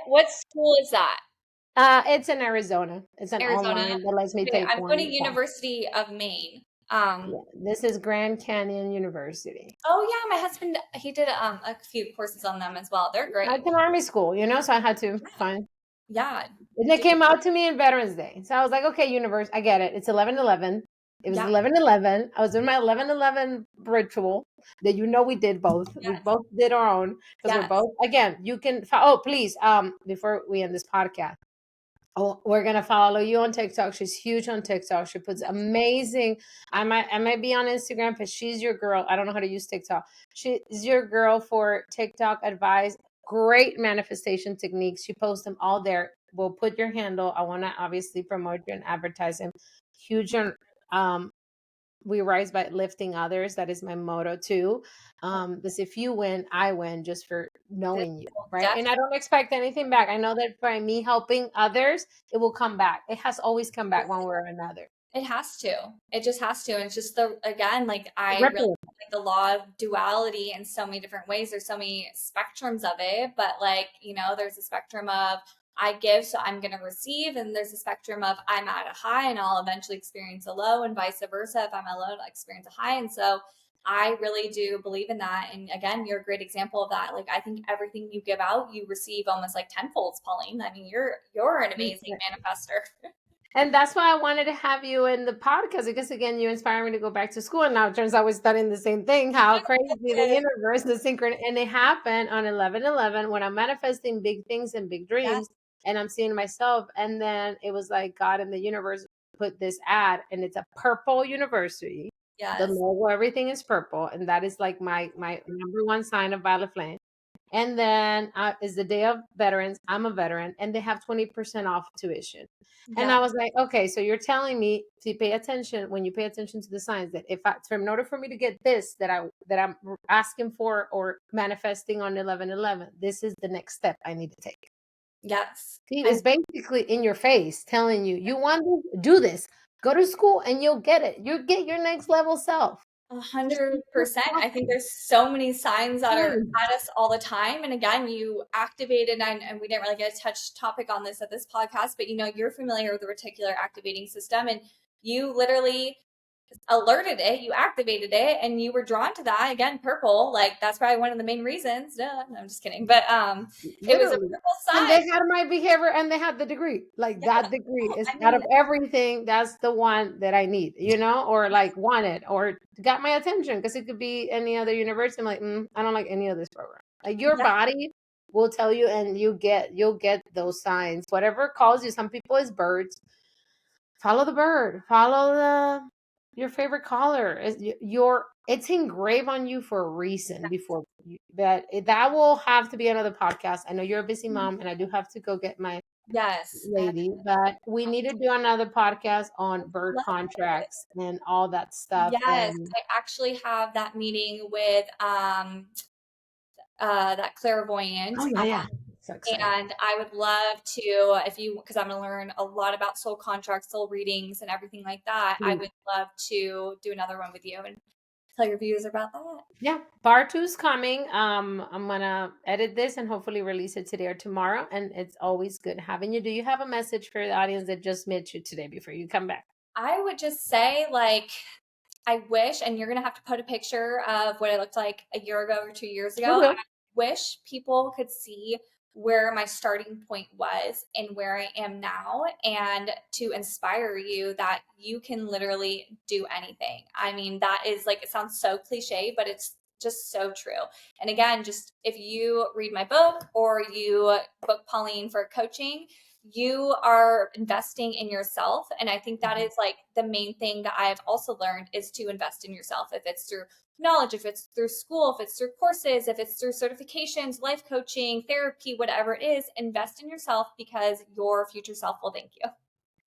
What school is that? It's in Arizona. It's an Arizona. online that lets me Okay, take I'm going to one class. University of Maine. Yeah, this is Grand Canyon University. Oh yeah, my husband, he did a few courses on them as well. They're great. It's an army school, so I had to find. Yeah, And it came out to me in Veterans Day, so I was like, okay, universe, I get it. It's 11/11. It was yeah, 11/11. I was doing my 11/11 ritual that we did both. We yes, both did our own because we're yes, both again. You can. Oh, please. Before we end this podcast. Oh, we're gonna follow you on TikTok. She's huge on TikTok. She puts yes. amazing. I might be on Instagram, but she's your girl. I don't know how to use TikTok. She's your girl for TikTok advice. Great manifestation techniques. She posts them all there. We'll put your handle. I want to obviously promote you and advertise him. Huge on we rise by lifting others. That is my motto too. Because if you win, I win just for This knowing you, will right? And I definitely don't expect anything back. I know that by me helping others, it will come back. It has always come back one way or another. It has to. It just has to. And it's just the, again, like I really Ripple. like the law of duality in so many different ways. There's so many spectrums of it, but like, there's a spectrum of I give, so I'm going to receive. And there's a spectrum of I'm at a high and I'll eventually experience a low, and vice versa. If I'm a low, I'll experience a high. And so I really do believe in that. And again, you're a great example of that. Like I think everything you give out, you receive almost like tenfold, Pauline. I mean, you're an amazing manifester. And that's why I wanted to have you in the podcast, because again, you inspire me to go back to school. And now it turns out we're studying the same thing. How crazy the universe, the synchron, and it happened on 11/11 when I'm manifesting big things and big Yes, dreams, and I'm seeing myself. And then it was like God and the universe put this ad, and it's a purple university. The yes, logo, everything is purple, and that is like my number one sign of violet flame. And then is the day of veterans. I'm a veteran, and they have 20% off tuition. And yeah. I was like, okay, so you're telling me to pay attention when you pay attention to the signs, that if I, in order for me to get this that I'm asking for or manifesting on 11/11, this is the next step I need to take. Yes. See, I it's basically in your face telling you, you want this, do this, go to school, and you'll get it. You'll get your next level self. Just keep 100%. I think talking. there's so many signs that are at us all the time. And again, you activated, and we didn't really get a touch topic on this at this podcast, but you're familiar with the reticular activating system, and you literally alerted it, you activated it, and you were drawn to that. Again, purple, like that's probably one of the main reasons. Duh, no, I'm just kidding. But it was a Literally. purple And sign. they had my behavior and they had the degree. Like Yeah. that degree is I out of mean, everything, that's the one that I need, or like wanted or got my attention, because it could be any other university. I'm like, I don't like any of this program. Like your yeah, body will tell you, and you'll get those signs. Whatever calls you. Some people is birds. Follow the bird. Follow your favorite color. It's engraved on you for a reason. Before that will have to be another podcast. I know you're a busy mom, and I do have to go get my yes. lady, but we need to do another podcast on bird Love it. contracts and all that stuff. Yes, And I actually have that meeting with that clairvoyant. oh yeah, yeah, so excited. And I would love to, if you, because I'm going to learn a lot about soul contracts, soul readings, and everything like that. I would love to do another one with you and tell your viewers about that. Yeah, part two's coming. I'm gonna edit this and hopefully release it today or tomorrow. And it's always good having you. Do you have a message for the audience that just met you today before you come back? I would just say, like, I wish, and you're going to have to put a picture of what I looked like a year ago or 2 years I ago. will. I wish people could see where my starting point was and where I am now, and to inspire you that you can literally do anything. I mean, that is like, it sounds so cliche, but it's just so true. And again, just if you read my book or you book Pauline for coaching, you are investing in yourself. And I think that is like the main thing that I've also learned is to invest in yourself. If it's through knowledge, if it's through school, if it's through courses, if it's through certifications, life coaching, therapy, whatever it is, invest in yourself, because your future self will thank you.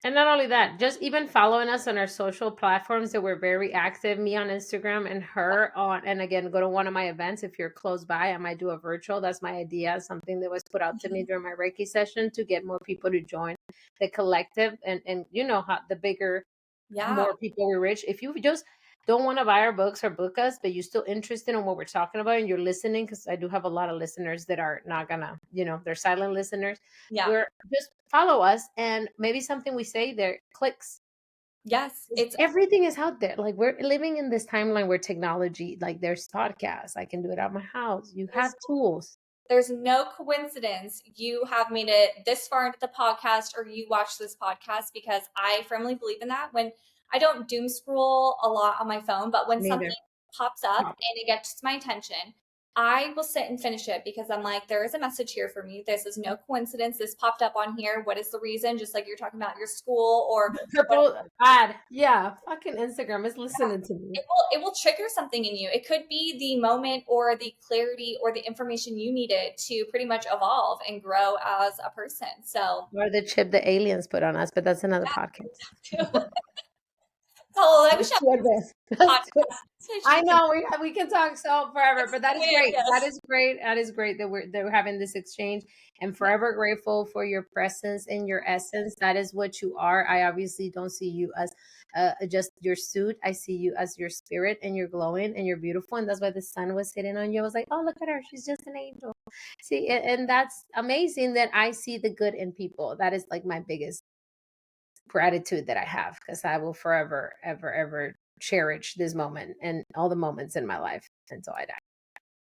And not only that, just even following us on our social platforms, that we're very active, me on Instagram and her on, and again, go to one of my events. If you're close by, I might do a virtual. That's my idea, something that was put out to me during my Reiki session, to get more people to join the collective. And you know how the bigger, Yeah. more people we reach. If you just don't want to buy our books or book us, but you're still interested in what we're talking about and you're listening, because I do have a lot of listeners that are not gonna, they're silent listeners. Yeah. We're just follow us, and maybe something we say there clicks. Yes. It's Everything is out there. Like we're living in this timeline where technology, like there's podcasts. I can do it at my house. You have tools. there's no coincidence you have made it this far into the podcast or you watch this podcast, because I firmly believe in that. When I don't doom scroll a lot on my phone, but when Neither. something pops up and it gets my attention, I will sit and finish it, because I'm like, there is a message here for me. This is no coincidence. This popped up on here. What is the reason? Just like you're talking about your school or what. Purple ad. Yeah. Fucking Instagram is listening to me. It will trigger something in you. It could be the moment or the clarity or the information you needed to pretty much evolve and grow as a person. So Or the chip the aliens put on us, but that's another podcast. yeah, Oh, I wish Let's I do it was this. Let's do it. podcast so I she can know we can talk so forever, but that is great. That yes. is great. That is great that we're having this exchange. And Yeah. forever grateful for your presence and your essence. That is what you are. I obviously don't see you as just your suit. I see you as your spirit, and you're glowing and you're beautiful. And that's why the sun was hitting on you. I was like, oh, look at her. She's just an angel. See, and that's amazing that I see the good in people. That is like my biggest gratitude that I have, because I will forever, ever, ever cherish this moment and all the moments in my life until I die.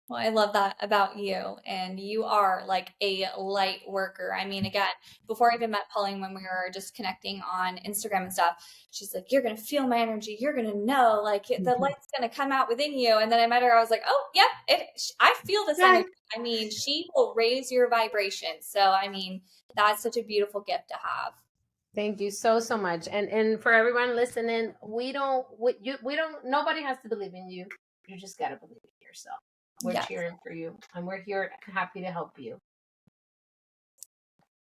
Well, I love that about you. And you are like a light worker. I mean, again, before I even met Pauline, when we were just connecting on Instagram and stuff, she's like, you're going to feel my energy. You're going to know, like, the light's going to come out within you. And then I met her. I was like, oh, yep, I feel this Right. energy. I mean, she will raise your vibration. So, I mean, that's such a beautiful gift to have. Thank you so much. And for everyone listening, we don't nobody has to believe in you. You just got to believe in yourself. We're Yes. cheering for you, and we're here happy to help you.